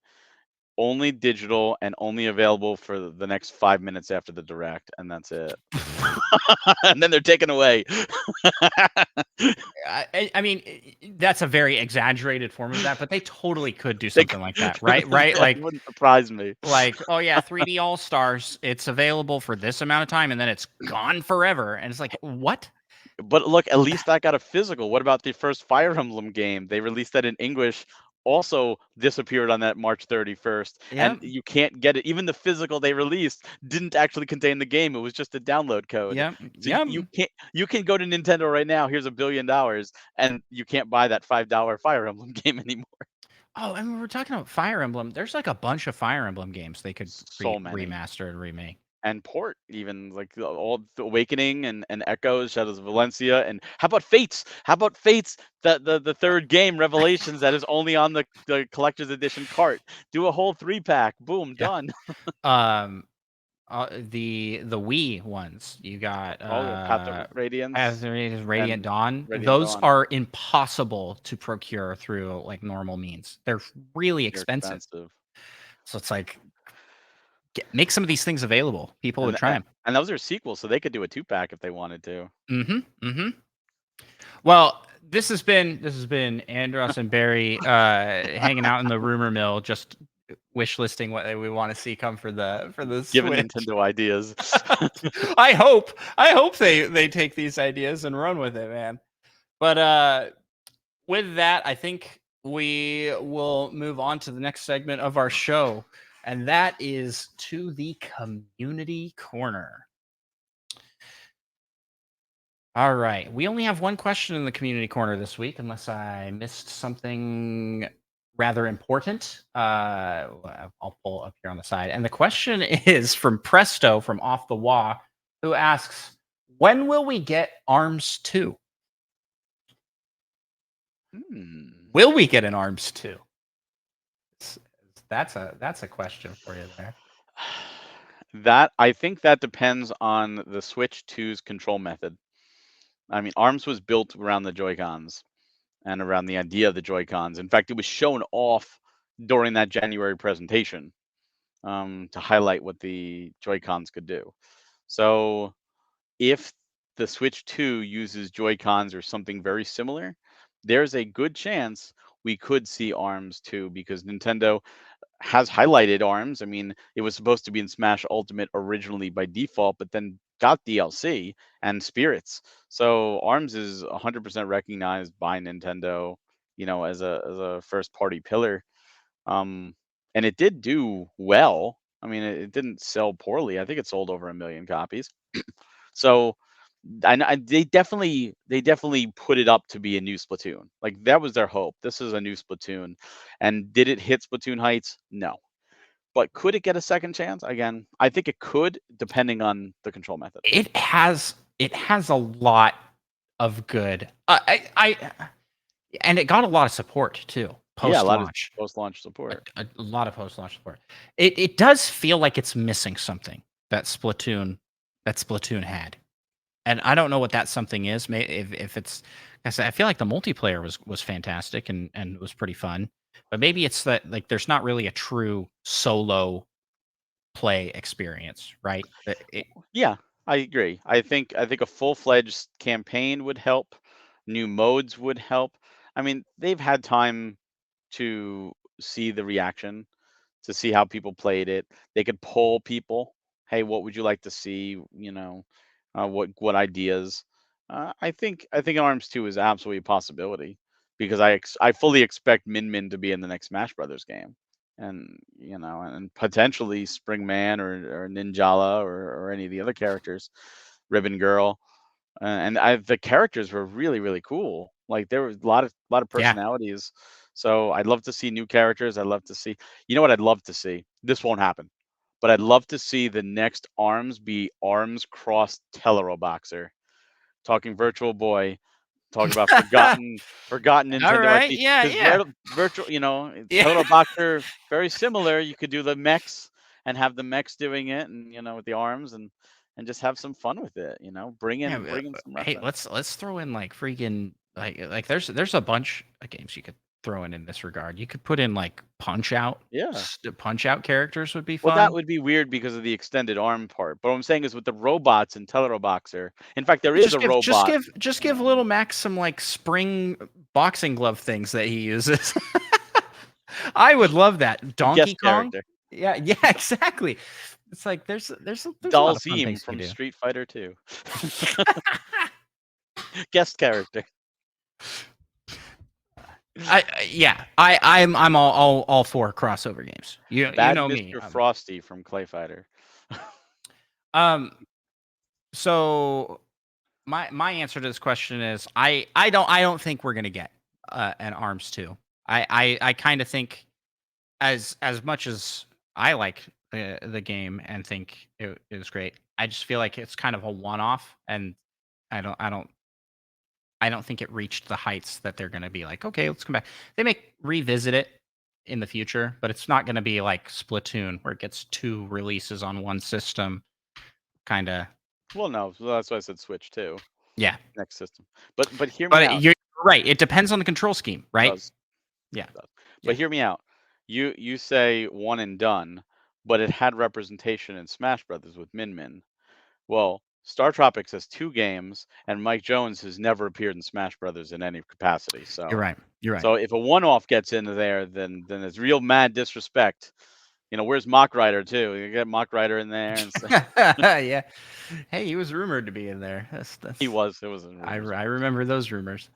only digital and only available for the next 5 minutes after the direct, and that's it. And then they're taken away. I mean, that's a very exaggerated form of that, but they totally could do They something like that, right? Right? that wouldn't surprise me. Oh yeah, 3D All Stars. It's available for this amount of time, and then it's gone forever. And it's like, what? But look, at least that got a physical. What about the first Fire Emblem game? They released that in English, also disappeared on that March 31st, and Yep, you can't get it. Even the physical they released didn't actually contain the game. It was just a download code. yep, So yep. you can go to Nintendo right now, here's $1 billion, and you can't buy that $5 Fire Emblem game anymore. Oh, and we're talking about Fire Emblem. There's like a bunch of Fire Emblem games they could So many. remaster and remake. And port even like all the Awakening and Echoes, Shadows of Valencia, and how about Fates? How about Fates? The third game, Revelations, that is only on the collector's edition cart. Do a whole 3-pack. Boom, Yeah. done. The Wii ones. You got Path of Radiance, Path of Radiance, Radiant and Dawn. Radiant Those Dawn. are impossible to procure through like normal means. They're really They're expensive. expensive. So it's like make some of these things available. People would And try them. and those are sequels, so they could do a 2-pack if they wanted to. Mm-hmm. Mm-hmm. Well, this has been Andros and Barry hanging out in the rumor mill, just wish listing what we want to see come for the Given Switch. Nintendo ideas. I hope they take these ideas and run with it, man. But with that, I think we will move on to the next segment of our show, and that is to the community corner. All right. We only have one question in the community corner this week, unless I missed something rather important. I'll pull up here on the side. And the question is from Presto from Off the Wah, who asks, when will we get Arms 2? Will we get an Arms 2? That's a question for you there. That I think that depends on the Switch 2's control method. I mean, Arms was built around the Joy-Cons and around the idea of the Joy-Cons. In fact, it was shown off during that January presentation to highlight what the Joy-Cons could do. So if the Switch 2 uses Joy-Cons or something very similar, there's a good chance we could see Arms 2 because Nintendo has highlighted Arms. I mean, it was supposed to be in Smash Ultimate originally by default, but then got DLC and Spirits. So Arms is 100% recognized by Nintendo, as a first party pillar. And it did do well. I mean, it didn't sell poorly. I think it sold over 1 million copies. So they definitely put it up to be a new Splatoon. Like that was their hope. This is a new Splatoon, and did it hit Splatoon heights? No. But could it get a second chance? Again, I think it could, depending on the control method. It has a lot of good. And it got a lot of support too Yeah, a post lot of launch. post-launch support. A lot of post launch support. It does feel like it's missing something that Splatoon had, and I don't know what that something is. If it's, I feel like the multiplayer was fantastic and was pretty fun, but maybe it's that like there's not really a true solo play experience, right? Yeah, I agree. I think a full-fledged campaign would help. New modes would help. I mean, they've had time to see the reaction, to see how people played it. They could poll people, "Hey, what would you like to see?" What ideas? I think Arms 2 is absolutely a possibility because I fully expect Min Min to be in the next Smash Brothers game, and potentially Springman or Ninjala or any of the other characters, Ribbon Girl. The characters were really, really cool. Like there was a lot of Yeah. personalities. So I'd love to see new characters. I'd love to see. You know what I'd love to see? This won't happen, but I'd love to see the next Arms be Arms Cross Teleroboxer. Talking Virtual Boy, talking about forgotten All Nintendo right. IP. Yeah. Because Yeah. virtual, Yeah. Teleroboxer very similar. You could do the mechs and have the mechs doing it, and with the arms and just have some fun with it. Bring Yeah, in bring in some hey, reference. let's throw in like freaking like there's a bunch of games you could throw in this regard. You could put in like Yeah. Punch Out characters would be Well, that fun. would be weird because of the extended arm part. But what I'm saying is with the robots in Teleroboxer. In fact, there Yeah, is a robot. just give little Max some like spring boxing glove things that he uses. I would love that. Donkey Guest Kong. character. Yeah, yeah, exactly. It's like there's a lot of fun Dalzim things you from could Street Fighter 2. do. Guest character. I'm all for crossover games. You Bad know me. Mr. Frosty from Clay Fighter. Um so my answer to this question is I don't think we're gonna get an Arms 2. I kind of think as much as I like the game and think it was great, I just feel like it's kind of a one off, and I don't think it reached the heights that they're gonna be like, okay, let's come back. They may revisit it in the future, but it's not gonna be like Splatoon where it gets 2 releases on one system, kind of. Well, no, so that's why I said Switch too. Yeah. Next system. But hear me But out. you're right. It depends on the control scheme, right? Does Yeah. does. Yeah. But hear me out. You say one and done, but it had representation in Smash Brothers with Min Min. Well, Star Tropics has 2 games, and Mike Jones has never appeared in Smash Brothers in any capacity. You're So right. You're right. so if a one-off gets into there, then it's real mad disrespect. Where's Mock Rider too? You get Mock Rider in there, and Yeah. Hey, he was rumored to be in there. he That's was. It was in rumors. I remember those rumors.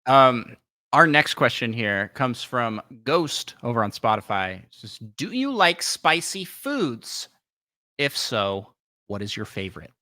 Um Our next question here comes from Ghost over on Spotify. It says, do you like spicy foods? If so, what is your favorite?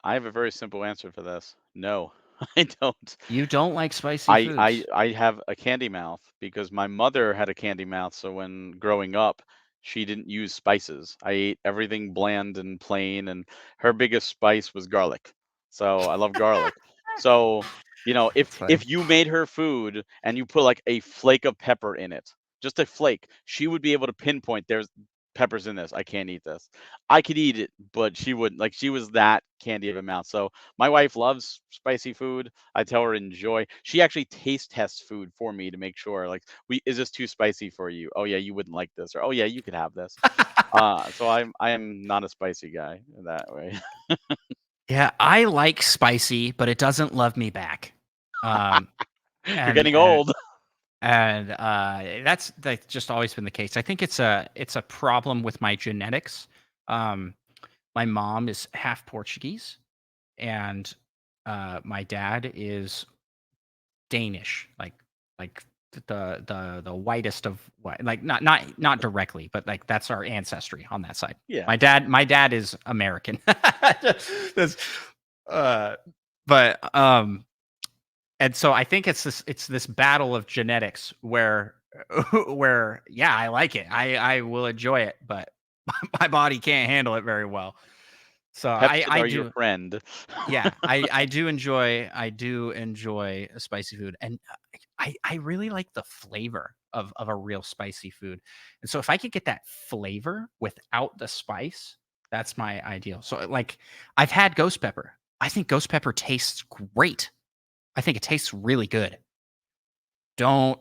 I have a very simple answer for this. No, I don't. You don't like spicy foods. I have a candy mouth because my mother had a candy mouth, so when growing up, she didn't use spices. I ate everything bland and plain, and her biggest spice was garlic. So I love garlic. So, That's funny. if you made her food and you put like a flake of pepper in it, just a flake, she would be able to pinpoint there's peppers in this. I can't eat this. I could eat it, but she wouldn't. Like she was that candy of a mouth. So my wife loves spicy food. I tell her enjoy. She actually taste tests food for me to make sure, like, is this too spicy for you? Oh yeah, you wouldn't like this, or oh yeah, you could have this. So I am not a spicy guy that way. Yeah, I like spicy, but it doesn't love me back. Um, You're and getting and old. and that's just always been the case. I think it's a problem with my genetics. Um, my mom is half Portuguese, and my dad is Danish, like the whitest of white, like not directly, but like that's our ancestry on that side. Yeah, My dad is American. That's, uh, but and so I think it's this battle of genetics where where yeah, I like it. I will enjoy it, but my body can't handle it very well. So Pepsis I are your do. friend. Yeah, I do enjoy a spicy food, and I really like the flavor of a real spicy food, and so if I could get that flavor without the spice, that's my ideal. So, like, I've had ghost pepper. I think ghost pepper tastes great. I think it tastes really good. Don't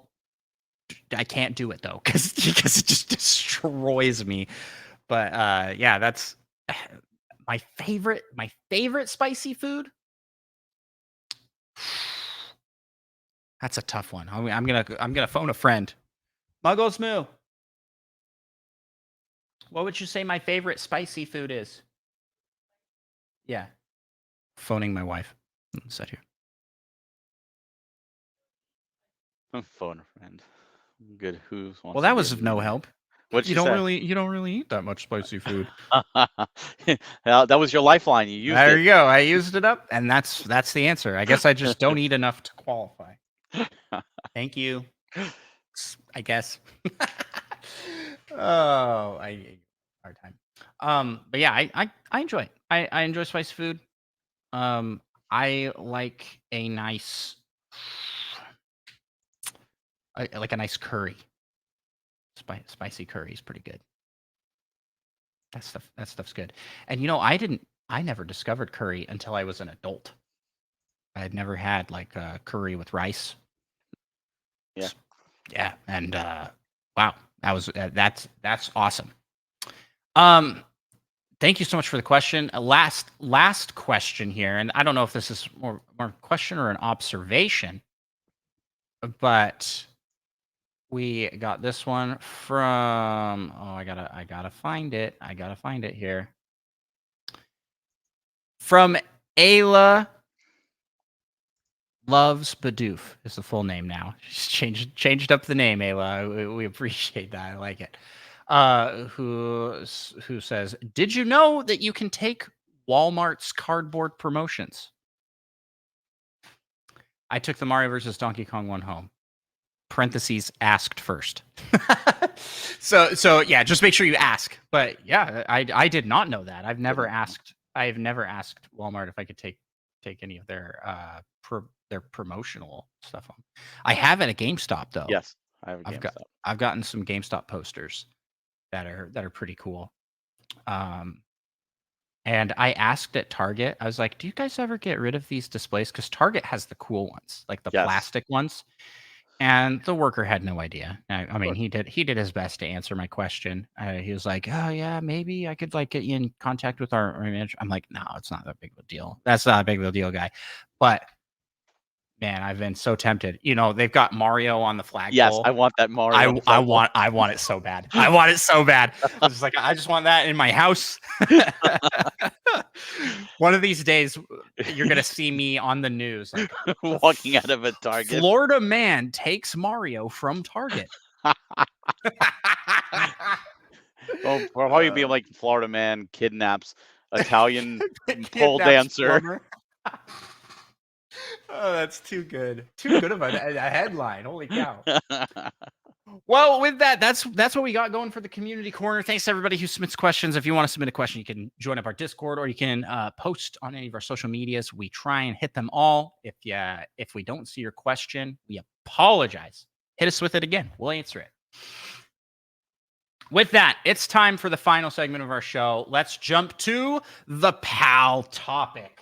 I can't do it though, because it just destroys me. But, yeah, that's my favorite spicy food. That's a tough one. I'm gonna phone a friend. Muggles Moo, what would you say my favorite spicy food is? Yeah, phoning my wife. Set here. Phone a friend. Good. Who Well, wants to that be was a of no roommate? help. What'd You she don't say? really you don't really eat that much spicy food. That was your lifeline. You used There it. you go. I used it up, and that's the answer. I guess I just don't eat enough to qualify. Thank you. I guess. Oh, I hard time. But yeah, I enjoy it. I enjoy spicy food. Um, I like a nice, I like a nice curry. Spicy curry is pretty good. That stuff's good. And I never discovered curry until I was an adult. I had never had like curry with rice. Yeah. Yeah, and wow, that's awesome. Um, Thank you so much for the question. Last question here, and I don't know if this is more question or an observation, but we got this one from I gotta find it. I gotta find it here. From Ayla Loves Bidoof is the full name now. She's changed up the name, Ayla. We appreciate that. I like it. Who says, "Did you know that you can take Walmart's cardboard promotions?" I took the Mario versus Donkey Kong one home. Parentheses asked first. So yeah, just make sure you ask. But yeah, I did not know that. I've never asked Walmart if I could take any of their promotional stuff home. I have at a GameStop though. Yes, I have a I've got GameStop. I've gotten some GameStop posters that are pretty cool. And I asked at Target, I was like, "Do you guys ever get rid of these displays?" Because Target has the cool ones, like the Yes, plastic ones. And the worker had no idea. I of mean, course. he did his best to answer my question. He was like, "Oh yeah, maybe I could like get you in contact with our manager." I'm like, "No, it's not that big of a deal. That's not a big of a deal, guy." But man, I've been so tempted. They've got Mario on the Yes, I flagpole. want that Mario I on the I flagpole. want I want it so bad. I want it so bad. I was just like, I just want that in my house. One of these days, you're gonna see me on the news, like walking out of a Target. Florida man takes Mario from Target. Oh, or how you be like Florida man kidnaps Italian pole Kidnaps dancer. plumber. Oh, that's too good. Too good of a headline. Holy cow. Well, with that, that's what we got going for the community corner. Thanks to everybody who submits questions. If you want to submit a question, you can join up our Discord or you can post on any of our social medias. We try and hit them all. If we don't see your question, we apologize. Hit us with it again. We'll answer it. With that, it's time for the final segment of our show. Let's jump to the PAL topic.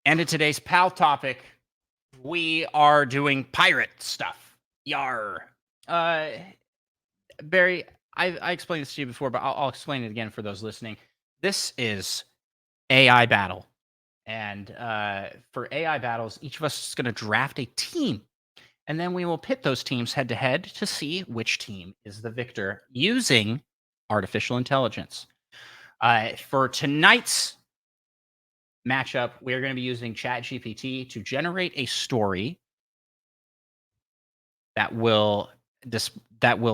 And in today's PAL topic, we are doing pirate stuff. Yar. Barry, I explained this to you before, but I'll explain it again for those listening. This is AI battle. And for AI battles, each of us is going to draft a team. And then we will pit those teams head to head to see which team is the victor using artificial intelligence. For tonight's matchup, we're going to be using ChatGPT to generate a story that will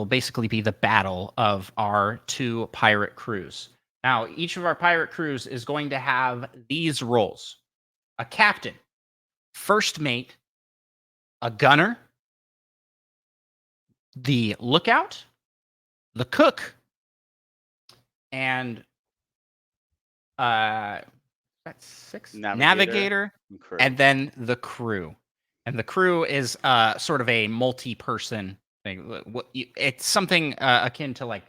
basically be the battle of our two pirate crews. Now, each of our pirate crews is going to have these roles: a captain, first mate, a gunner, the lookout, the cook, and that's 6 navigator and then the crew. And the crew is sort of a multi-person thing. It's something akin to like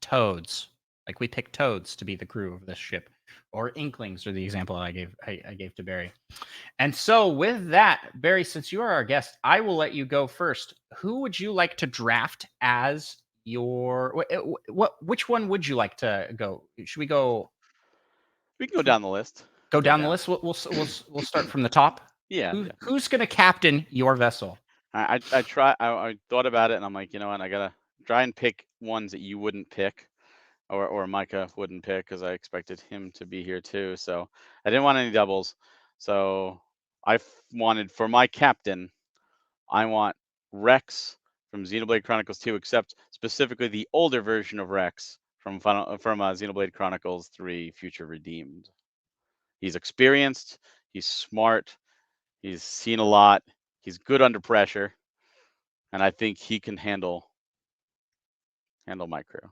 toads. Like we pick toads to be the crew of this ship, or inklings are the example I gave to Barry. And so with that, Barry, since you are our guest, I will let you go first. Who would you like to draft as your which one would you like to go? Should we go? We can go down the list. Go down the list. We'll start from the top. Yeah. Who's going to captain your vessel? I thought about it and I'm like, you know what, I gotta try and pick ones that you wouldn't pick, or Micah wouldn't pick, because I expected him to be here too. So I didn't want any doubles. So I wanted, for my captain, I want Rex from Xenoblade Chronicles 2, except specifically the older version of Rex from Xenoblade Chronicles 3 Future Redeemed. He's experienced, he's smart, he's seen a lot, he's good under pressure, and I think he can handle my crew.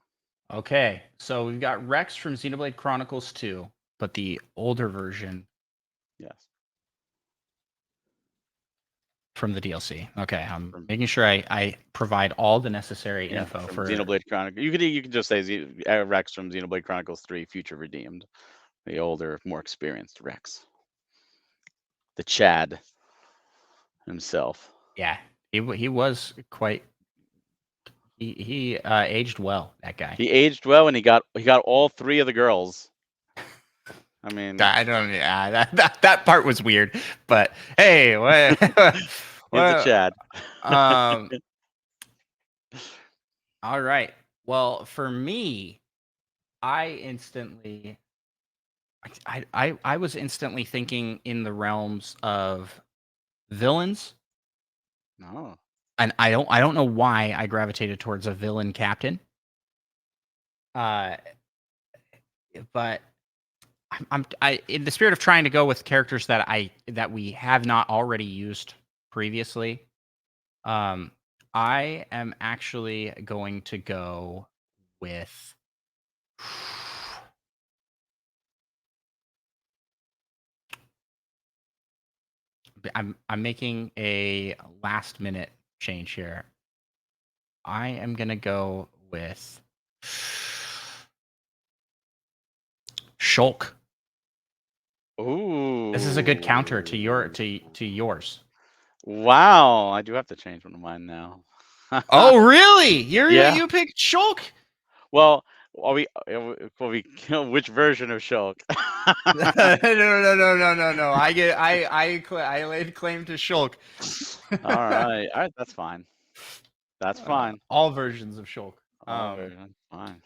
Okay, so we've got Rex from Xenoblade Chronicles 2, but the older version. Yes. From the DLC. Okay, I'm making sure I provide all the necessary info for Xenoblade Chronicles. You can just say Rex from Xenoblade Chronicles 3 Future Redeemed, the older, more experienced Rex, the Chad himself. Yeah, he was quite. He aged well. That guy. He aged well, and he got all three of the girls. I mean, I don't. Yeah, that part was weird, but hey, he's a Chad. All right. Well, for me, I was instantly thinking in the realms of villains. No. And I don't know why I gravitated towards a villain captain. But I'm in the spirit of trying to go with characters that we have not already used previously. I am actually going to go with I'm making a last minute change here. I am gonna go with Shulk. Ooh. This is a good counter to yours. Wow, I do have to change one of mine now. Oh, really? Yeah. You picked Shulk? Well, which version of Shulk? No. I laid claim to Shulk. All right, that's fine. That's fine. All versions of Shulk. All versions, fine.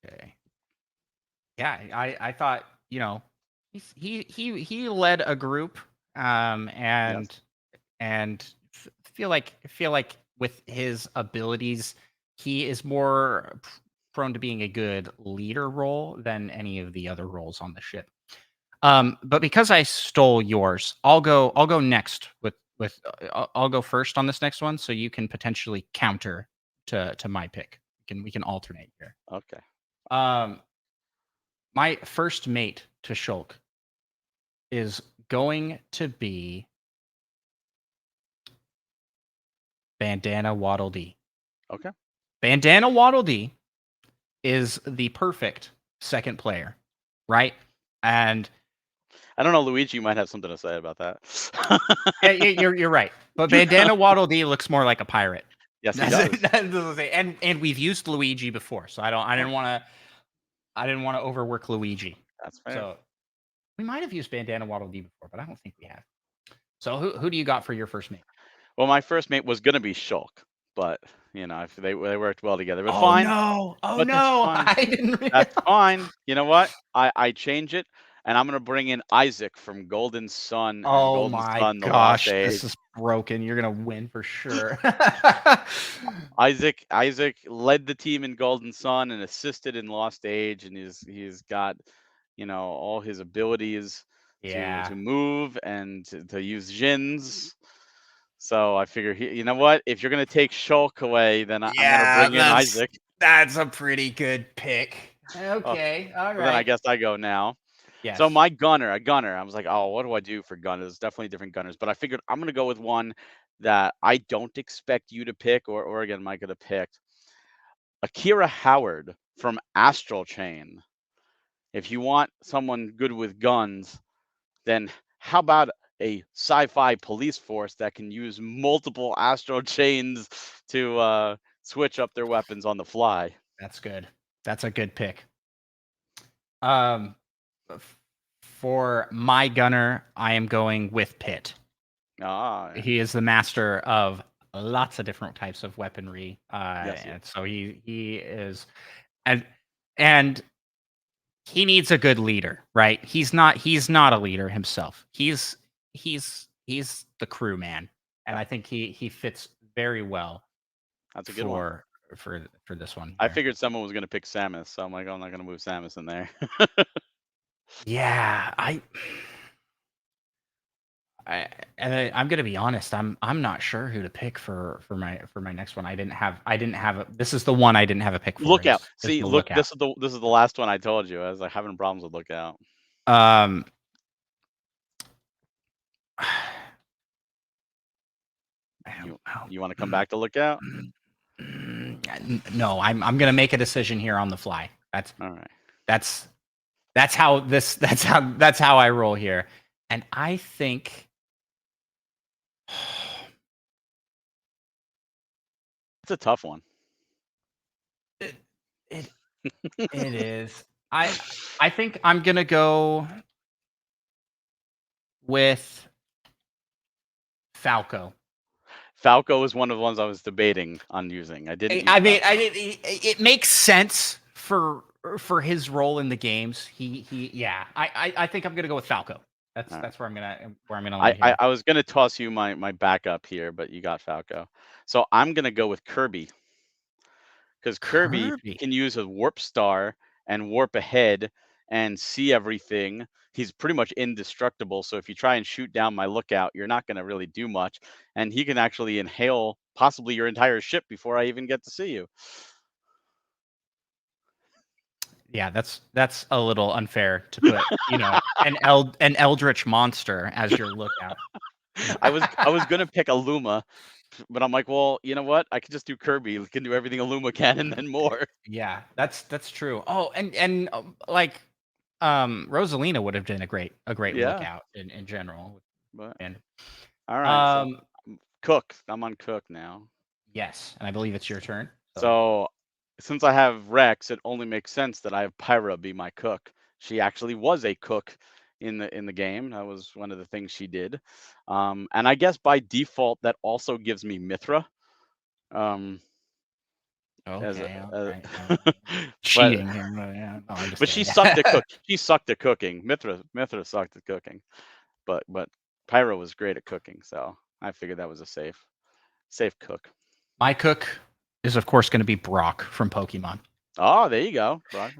Okay. Yeah, I thought, you know, he led a group, Yes. and feel like with his abilities, he is more prone to being a good leader role than any of the other roles on the ship. But because I stole yours, I'll go next I'll go first on this next one, so you can potentially counter to my pick. We can alternate here. Okay. Um, my first mate to Shulk is going to be Bandana Waddle Dee. Okay. Bandana Waddle Dee is the perfect second player, right? And I don't know, Luigi might have something to say about that. yeah, you're right. But Bandana Waddle Dee looks more like a pirate. Yes, he does. That's what I'm saying. And we've used Luigi before, so I didn't want to overwork Luigi. That's fair. So we might have used Bandana Waddle Dee before, but I don't think we have. So who do you got for your first mate? Well, my first mate was gonna be Shulk, but if they worked well together. But Oh fine. no! Oh But that's no! fine. I didn't realize. That's fine. You know what? I change it, and I'm gonna bring in Isaac from Golden Sun and Oh Golden my Sun: The Lost gosh, this Age. is broken. You're gonna win for sure. Isaac led the team in Golden Sun and assisted in Lost Age, and he's got all his abilities to Yeah. move and to use Jins. So I figure you know what? If you're gonna take Shulk away, then I'm gonna Yeah, bring in that's Isaac. that's a pretty good pick. Oh, Okay, all so then I right. guess I go now. So Yes. my gunner, a gunner, I was like, oh, what do I do for gunners? There's definitely different gunners, but I figured I'm gonna go with one that I don't expect you to pick, or again, Micah to pick. Akira Howard from Astral Chain. If you want someone good with guns, then how about a sci-fi police force that can use multiple astral chains to switch up their weapons on the fly? That's good. That's a good pick. Um, for my gunner, I am going with Pitt. Ah, yeah. He is the master of lots of different types of weaponry, Yes, yes. and so he is, and and he needs a good leader, right? He's not a leader himself. He's the crew man, and Yeah, I think he fits very well that's a good one. for for this one I here. figured someone was gonna pick Samus, so I'm like, "Oh, I'm not gonna move Samus in there." Yeah, I I'm gonna be honest. I'm not sure who to pick for my next one. I didn't have this is the one I didn't have a pick for Lookout. is See, the look, lookout. this is the last one I told you. I was like having problems with Lookout. Um, I don't You know. you want to come back to Lookout? No, I'm gonna make a decision here on the fly. All right. That's that's how this that's how I roll here, and I think It's a tough one. it it, it is. I think I'm gonna go with Falco. Falco is one of the ones I was debating on using. I didn't use I mean, Falco. it makes sense for his role in the games. Yeah. I think I'm gonna go with Falco. That's All right. that's where I'm gonna I, land I, here. I was gonna toss you my backup here, but you got Falco. So I'm gonna go with Kirby because Kirby Kirby. can use a warp star and warp ahead and see everything. He's pretty much indestructible. So if you try and shoot down my lookout, you're not gonna really do much. And he can actually inhale possibly your entire ship before I even get to see you. Yeah, that's a little unfair to put, an eldritch monster as your lookout. I was gonna pick a Luma, but I'm like, well, you know what? I could just do Kirby. We can do everything a Luma can and then more. Yeah, that's true. Oh, and like Rosalina would have been a great Yeah, lookout in general. but And all right. So um Cook. I'm on Cook now. yes, and I believe it's your turn. So So since I have Rex, it only makes sense that I have Pyra be my cook. She actually was a cook in the game. That was one of the things she did. And I guess by default that also gives me Mithra. Um, as a, Okay, all as right. but Cheating here. Yeah, no, I'm just but she kidding. sucked at cook. She sucked at cooking. Mithra sucked at cooking, but Pyro was great at cooking, so I figured that was a safe cook. My cook is, of course, going to be Brock from Pokemon. Oh, there you go, Brock.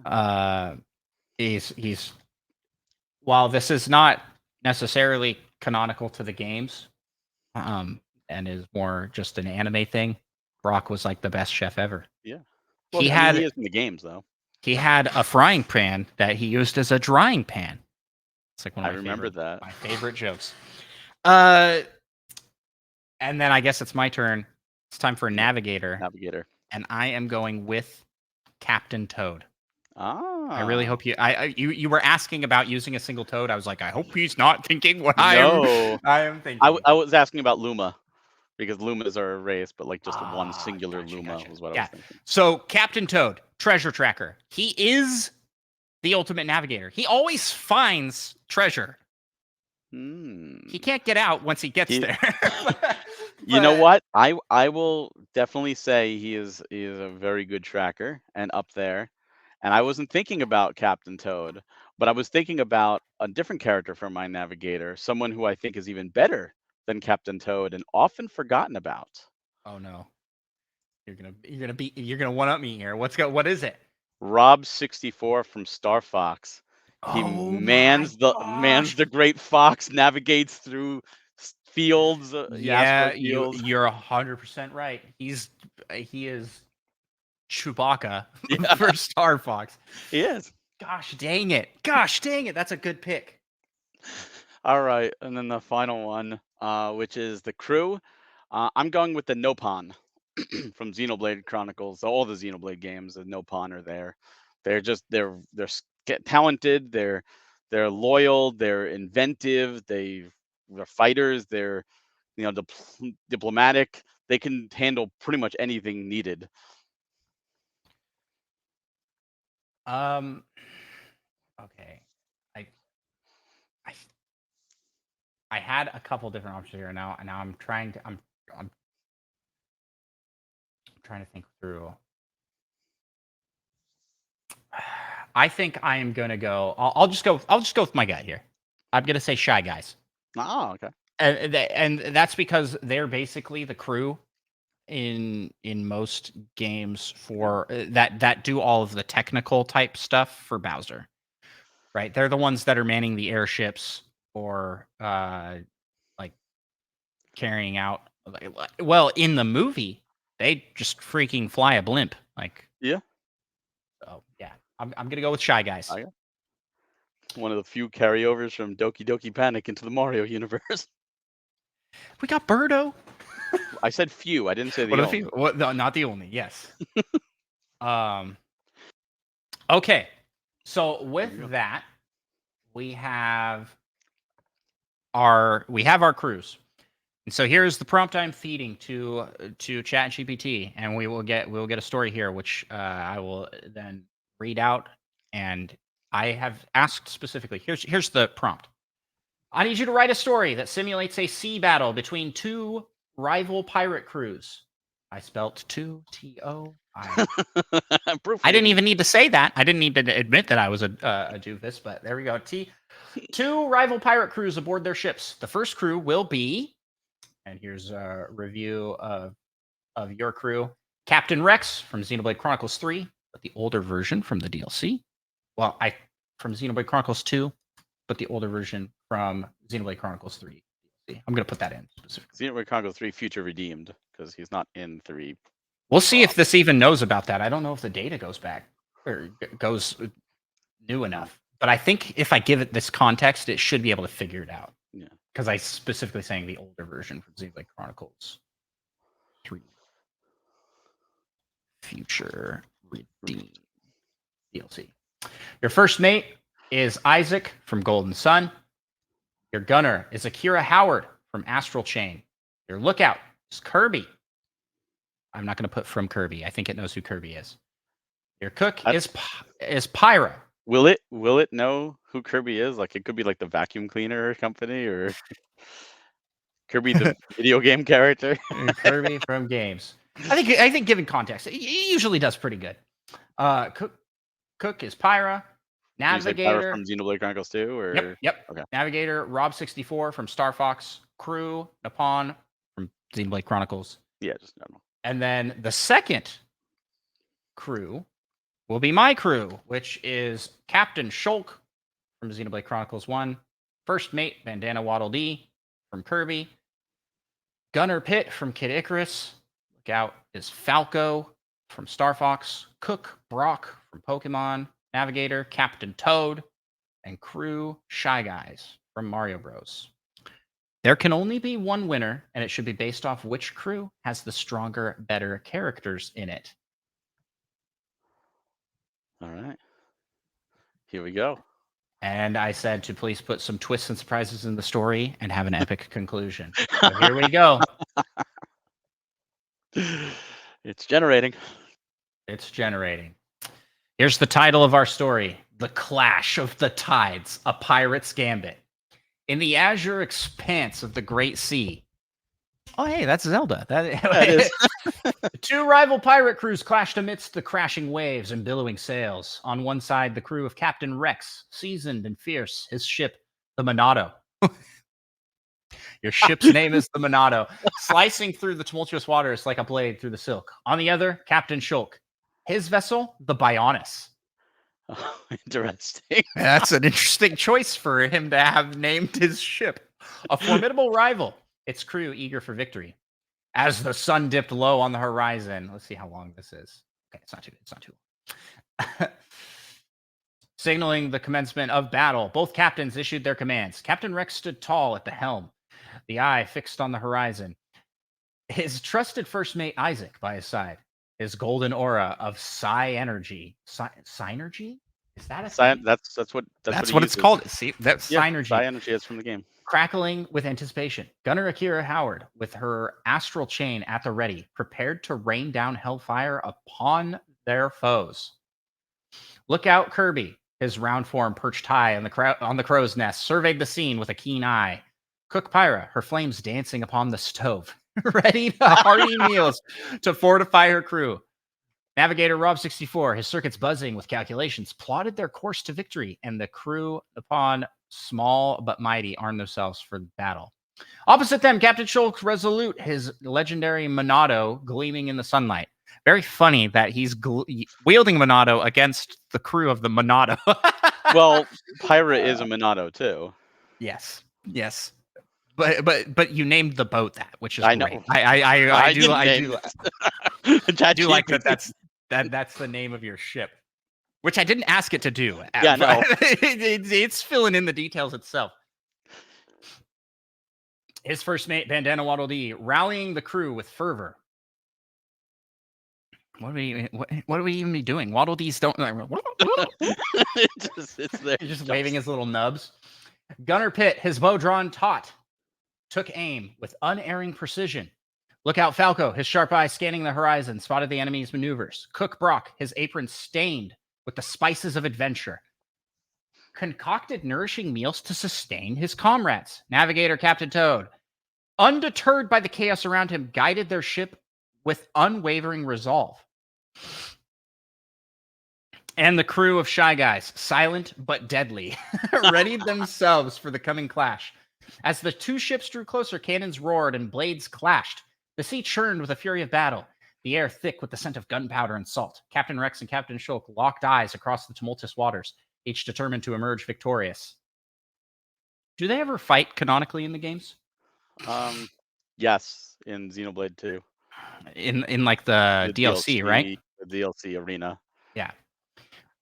He's while this is not necessarily canonical to the games, and is more just an anime thing, Brock was like the best chef ever. Yeah. Well, He I mean, he had is in the games though. he had a frying pan that he used as a drying pan. It's like one I of remember that. my favorite jokes. And then I guess it's my turn. It's time for Navigator, Navigator. and I am going with Captain Toad. Ah. I really hope you were asking about using a single toad. I was like, I hope he's not thinking what No. I am thinking. I was asking about Luma because Lumas are a race, but like just one singular Gotcha, Luma gotcha. was what I Yeah. was thinking. So Captain Toad, treasure tracker. He is the ultimate navigator. He always finds treasure. He can't get out once he gets there. You know what? I will definitely say he is a very good tracker and up there. And I wasn't thinking about Captain Toad, but I was thinking about a different character from my navigator, someone who I think is even better than Captain Toad and often forgotten about. Oh no. You're gonna one up me here. What is it? Rob64 from Star Fox. He Oh my mans gosh. the great fox, navigates through fields, Yeah, asteroid fields. you're 100% right. He is Chewbacca Yeah, for Star Fox. he is. Gosh dang it. Gosh dang it. That's a good pick. All right, and then the final one, which is the crew. I'm going with the Nopon from Xenoblade Chronicles. All the Xenoblade games, the Nopon are there. They're talented. They're loyal. They're inventive. They're fighters. They're diplomatic. They can handle pretty much anything needed. Okay. I I I had a couple different options here now, and now I'm trying to think through. I think I am gonna go. I'll just go. I'll just go with my gut here. I'm gonna say Shy Guys, Oh, okay. and that's because they're basically the crew in most games for that do all of the technical type stuff for Bowser. Right? They're the ones that are manning the airships or like carrying out. Well, in the movie, they just freaking fly a blimp. Like, Yeah. so yeah, I'm gonna go with Shy Guys. Okay. One of the few carryovers from Doki Doki Panic into the Mario universe. We got Birdo. I said few. I didn't say the What are the only. few? What? No, not the only. Yes. um. Okay. So with that, we have our crews. And so here's the prompt I'm feeding to ChatGPT, and we'll get a story here, which I will then read out. And I have asked specifically. Here's the prompt. I need you to write a story that simulates a sea battle between two rival pirate crews. I spelt two T-O. I didn't even need to say that. I didn't need to admit that I was a doofus, but there we go. Two rival pirate crews aboard their ships. The first crew will be, and here's a review of your crew. Captain Rex from Xenoblade Chronicles 3, but the older version from the DLC. Well, from Xenoblade Chronicles 2, but the older version from Xenoblade Chronicles 3. I'm going to put that in specifically. Xenoblade Chronicles 3 Future Redeemed, because he's not in 3. We'll see if this even knows about that. I don't know if the data goes back or goes new enough. But I think if I give it this context, it should be able to figure it out. Yeah. Because I specifically saying the older version from Xenoblade Chronicles 3 Future Redeemed DLC. Your first mate is Isaac from Golden Sun. Your gunner is Akira Howard from Astral Chain. Your lookout is Kirby. I'm not going to put from Kirby. I think it knows who Kirby is. Your cook is Pyra. Will it know who Kirby is? Like it could be like the vacuum cleaner company or Kirby the video game character. Kirby from games. I think given context, he usually does pretty good. Cook is Pyra. Did you say Pyra Navigator. from Xenoblade Chronicles 2? Or Yep. okay. Navigator, Rob64 from Star Fox. Crew, Nippon from Xenoblade Chronicles. Yeah, just normal. And then the second crew will be my crew, which is Captain Shulk from Xenoblade Chronicles 1. First Mate, Bandana Waddle Dee from Kirby. Gunner Pitt from Kid Icarus. Look out is Falco from Star Fox. Cook Brock from Pokemon. Navigator, Captain Toad. And crew, Shy Guys from Mario Bros. There can only be one winner, and it should be based off which crew has the stronger, better characters in it. All right. Here we go. And I said to please put some twists and surprises in the story and have an epic conclusion. So here we go. It's generating. It's generating. Here's the title of our story: The Clash of the Tides, a Pirate's Gambit. In the azure expanse of the Great Sea. Oh, hey, that's Zelda. That is. Two rival pirate crews clashed amidst the crashing waves and billowing sails. On one side, the crew of Captain Rex, seasoned and fierce. His ship, the Monado. Your ship's name is the Monado, slicing through the tumultuous waters like a blade through the silk. On the other, Captain Shulk. His vessel, the Bionis. Oh, interesting. That's an interesting choice for him to have named his ship. A formidable rival, its crew eager for victory. As the sun dipped low on the horizon, let's see how long this is. Okay, it's not too long. Signaling the commencement of battle, both captains issued their commands. Captain Rex stood tall at the helm, the eye fixed on the horizon. His trusted first mate Isaac by his side. His golden aura of psi energy. Synergy? Is that a thing? That's what it's called. See, that's synergy. Psi energy is from the game. Crackling with anticipation. Gunner Akira Howard, with her astral chain at the ready, prepared to rain down hellfire upon their foes. Look out, Kirby. His round form perched high on the crow's nest, surveyed the scene with a keen eye. Cook Pyra, her flames dancing upon the stove, ready to hearty meals to fortify her crew. Navigator Rob64, his circuits buzzing with calculations, plotted their course to victory, and the crew, upon small but mighty, armed themselves for battle. Opposite them, Captain Shulk resolute, his legendary Monado gleaming in the sunlight. Very funny that he's wielding Monado against the crew of the Monado. Well, Pyra is a Monado too. Yes. But you named the boat that, which is I great. know. I do like that. That's That's the name of your ship, which I didn't ask it to do. Yeah, no. It's filling in the details itself. His first mate, Bandana Waddle Dee, rallying the crew with fervor. What are we even be doing? Waddle Dees don't. it's there. He's just waving his little nubs. Gunner Pitt, his bow drawn taut, took aim with unerring precision. Look out, Falco, his sharp eye scanning the horizon, spotted the enemy's maneuvers. Cook Brock, his apron stained with the spices of adventure, concocted nourishing meals to sustain his comrades. Navigator Captain Toad, undeterred by the chaos around him, guided their ship with unwavering resolve. And the crew of Shy Guys, silent but deadly, readied themselves for the coming clash. As the two ships drew closer, cannons roared and blades clashed. The sea churned with a fury of battle, the air thick with the scent of gunpowder and salt. Captain Rex and Captain Shulk locked eyes across the tumultuous waters, each determined to emerge victorious. Do they ever fight canonically in the games? Yes, in Xenoblade 2. In like the DLC, right? The DLC arena. Yeah.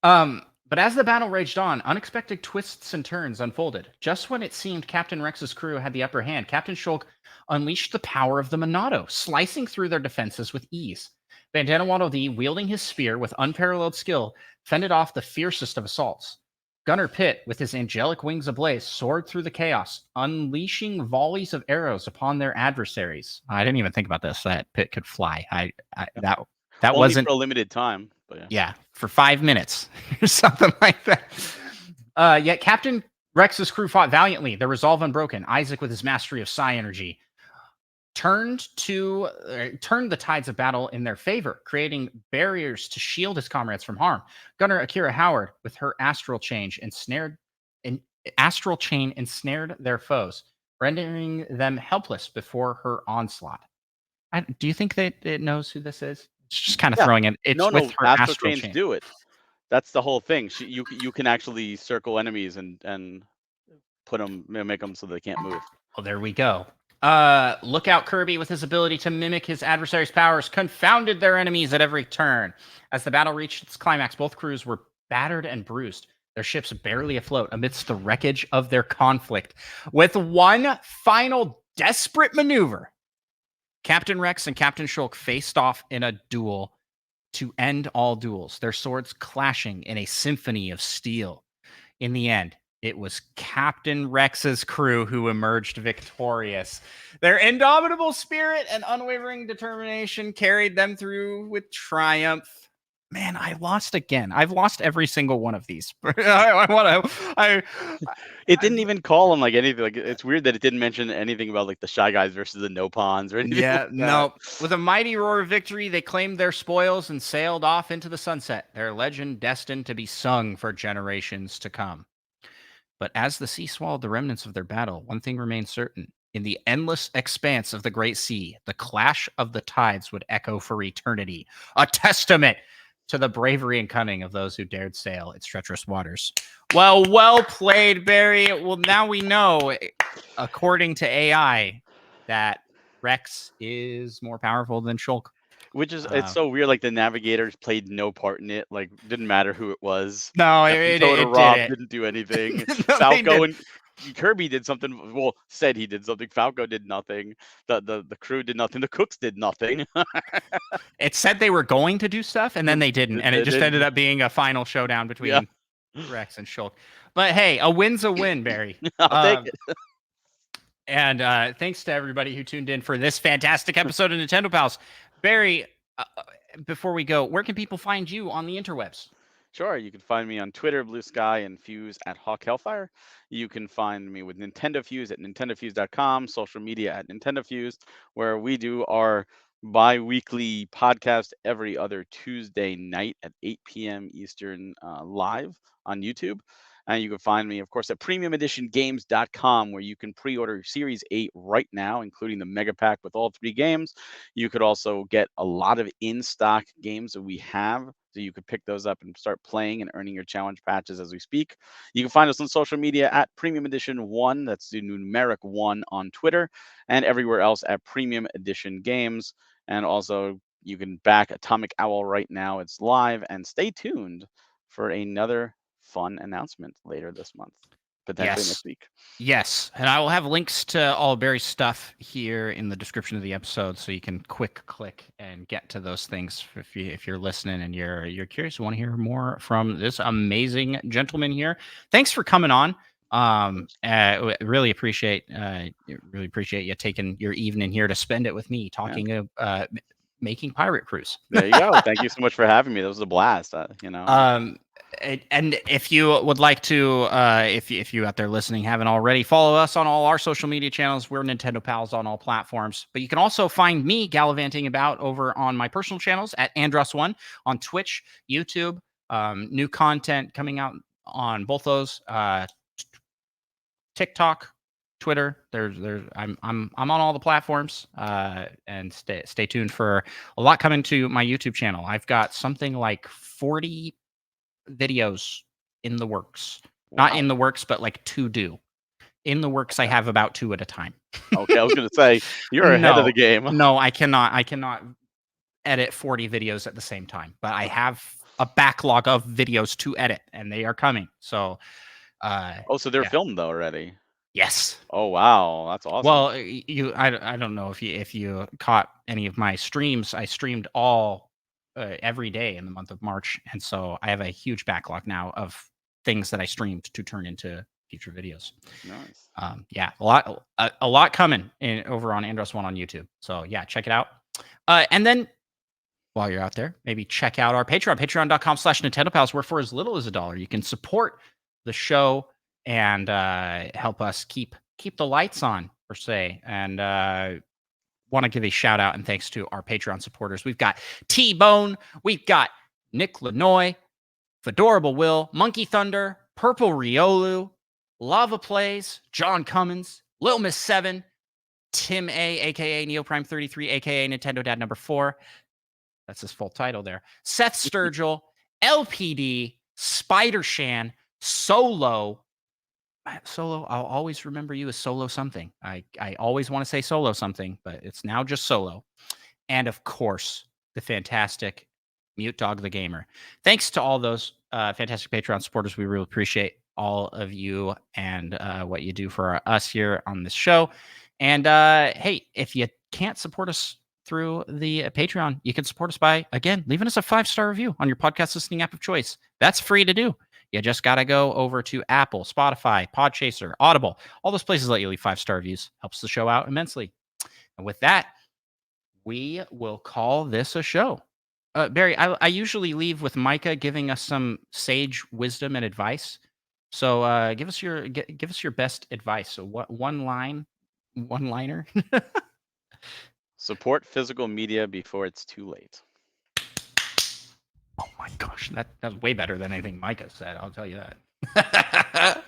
But as the battle raged on, unexpected twists and turns unfolded. Just when it seemed Captain Rex's crew had the upper hand, Captain Shulk unleashed the power of the Monado, slicing through their defenses with ease. Bandana Waddle Dee, wielding his spear with unparalleled skill, fended off the fiercest of assaults. Gunner Pitt, with his angelic wings ablaze, soared through the chaos, unleashing volleys of arrows upon their adversaries. I didn't even think about this, that Pitt could fly. That Only wasn't for a limited time. But yeah, for 5 minutes or something like that. Yet Captain Rex's crew fought valiantly, their resolve unbroken. Isaac with his mastery of psi energy. turned the tides of battle in their favor, creating barriers to shield his comrades from harm. Gunner Akira Howard, with her astral chain ensnared their foes, rendering them helpless before her onslaught. Do you think that it knows who this is? It's just kind of Yeah. throwing it. It's No, with no, her astral astral chains chain. do it. That's the whole thing. You can actually circle enemies and put them, make them so they can't move. Well, there we go. Look out, Kirby, with his ability to mimic his adversaries' powers, confounded their enemies at every turn. As the battle reached its climax, both crews were battered and bruised, their ships barely afloat amidst the wreckage of their conflict. With one final desperate maneuver, Captain Rex and Captain Shulk faced off in a duel to end all duels, their swords clashing in a symphony of steel. In the end, it was Captain Rex's crew who emerged victorious. Their indomitable spirit and unwavering determination carried them through with triumph. Man, I lost again. I've lost every single one of these. It didn't even call them like anything. Like, it's weird that it didn't mention anything about like the Shy Guys versus the Nopons or anything Yeah, like that. no. With a mighty roar of victory, they claimed their spoils and sailed off into the sunset, their legend destined to be sung for generations to come. But as the sea swallowed the remnants of their battle, one thing remained certain. In the endless expanse of the great sea, the clash of the tides would echo for eternity, a testament to the bravery and cunning of those who dared sail its treacherous waters. Well played, Barry. Well, now we know, according to AI, that Rex is more powerful than Shulk. Which is, it's so weird. Like the Navigators played no part in it. Like, didn't matter who it was. No, Captain Toad or it did Rob it. didn't do anything. No, they Falco did. and Kirby did something. Well, said he did something. Falco did nothing. The crew did nothing. The cooks did nothing. It said they were going to do stuff, and then they didn't, and it They just ended didn't. up being a final showdown Yeah, between Rex and Shulk. But hey, a win's a win, Barry. I'll take it. And thanks to everybody who tuned in for this fantastic episode of Nintendo Pals. Barry, before we go, where can people find you on the interwebs? Sure, you can find me on Twitter, Blue Sky, and Fuse at Hawk Hellfire. You can find me with Nintendo Fuse at nintendofuse.com, social media at Nintendo Fuse, where we do our bi-weekly podcast every other Tuesday night at 8 p.m. Eastern live on YouTube. And you can find me, of course, at premiumeditiongames.com, where you can pre-order Series 8 right now, including the Mega Pack with all 3 games. You could also get a lot of in-stock games that we have, so you could pick those up and start playing and earning your challenge patches as we speak. You can find us on social media at Premium Edition 1, that's the numeric 1 on Twitter, and everywhere else at Premium Edition Games. And also, you can back Atomic Owl right now. It's live, and stay tuned for another fun announcement later this month, potentially next week. Yes, and I will have links to all of Barry's stuff here in the description of the episode, so you can quick click and get to those things if you're listening and you're curious, you want to hear more from this amazing gentleman here. Thanks for coming on. Really appreciate you taking your evening here to spend it with me talking making pirate crews. There you go. Thank you so much for having me. That was a blast. And if you would like to, if you out there listening haven't already, follow us on all our social media channels. We're Nintendo Pals on all platforms. But you can also find me gallivanting about over on my personal channels at Andros1 on Twitch, YouTube. New content coming out on both those. TikTok, Twitter. I'm on all the platforms. And stay tuned for a lot coming to my YouTube channel. I've got something like 40 videos in the works. Wow. Not in the works, but like to do. In the works, I have about 2 at a time. Okay, I was going to say, you're ahead of the game. No, I cannot edit 40 videos at the same time, but I have a backlog of videos to edit, and they are coming. So, so they're filmed though already? Yes. Oh wow, that's awesome. Well, I don't know if you caught any of my streams. I streamed all every day in the month of March, and so I have a huge backlog now of things that I streamed to turn into future videos. Nice. Yeah, a lot coming over on Andros1 on YouTube. So yeah, check it out. And then while you're out there, maybe check out our Patreon, patreon.com/Nintendo Pals, where for as little as $1, you can support the show and help us keep the lights on, per se. And want to give a shout out and thanks to our Patreon supporters. We've got T-Bone, we've got Nick Lanoy, Fedorable Will, Monkey Thunder, Purple Riolu, Lava Plays, John Cummins, Lil Miss 7, Tim A, aka Neoprime33, aka Nintendo Dad number 4. That's his full title there. Seth Sturgill, LPD, Spider Shan, Solo. Solo, I'll always remember you as Solo something. I always want to say Solo something, but it's now just Solo. And of course, the fantastic Mute Dog the Gamer. Thanks to all those fantastic Patreon supporters. We really appreciate all of you and what you do for us here on this show. And hey, if you can't support us through the Patreon, you can support us by, again, leaving us a 5-star review on your podcast listening app of choice. That's free to do. You just got to go over to Apple, Spotify, Podchaser, Audible. All those places let you leave 5-star reviews. Helps the show out immensely. And with that, we will call this a show. Barry, I usually leave with Micah giving us some sage wisdom and advice. So give us your best advice. So what one-liner? Support physical media before it's too late. Oh my gosh, that's way better than anything Micah said. I'll tell you that.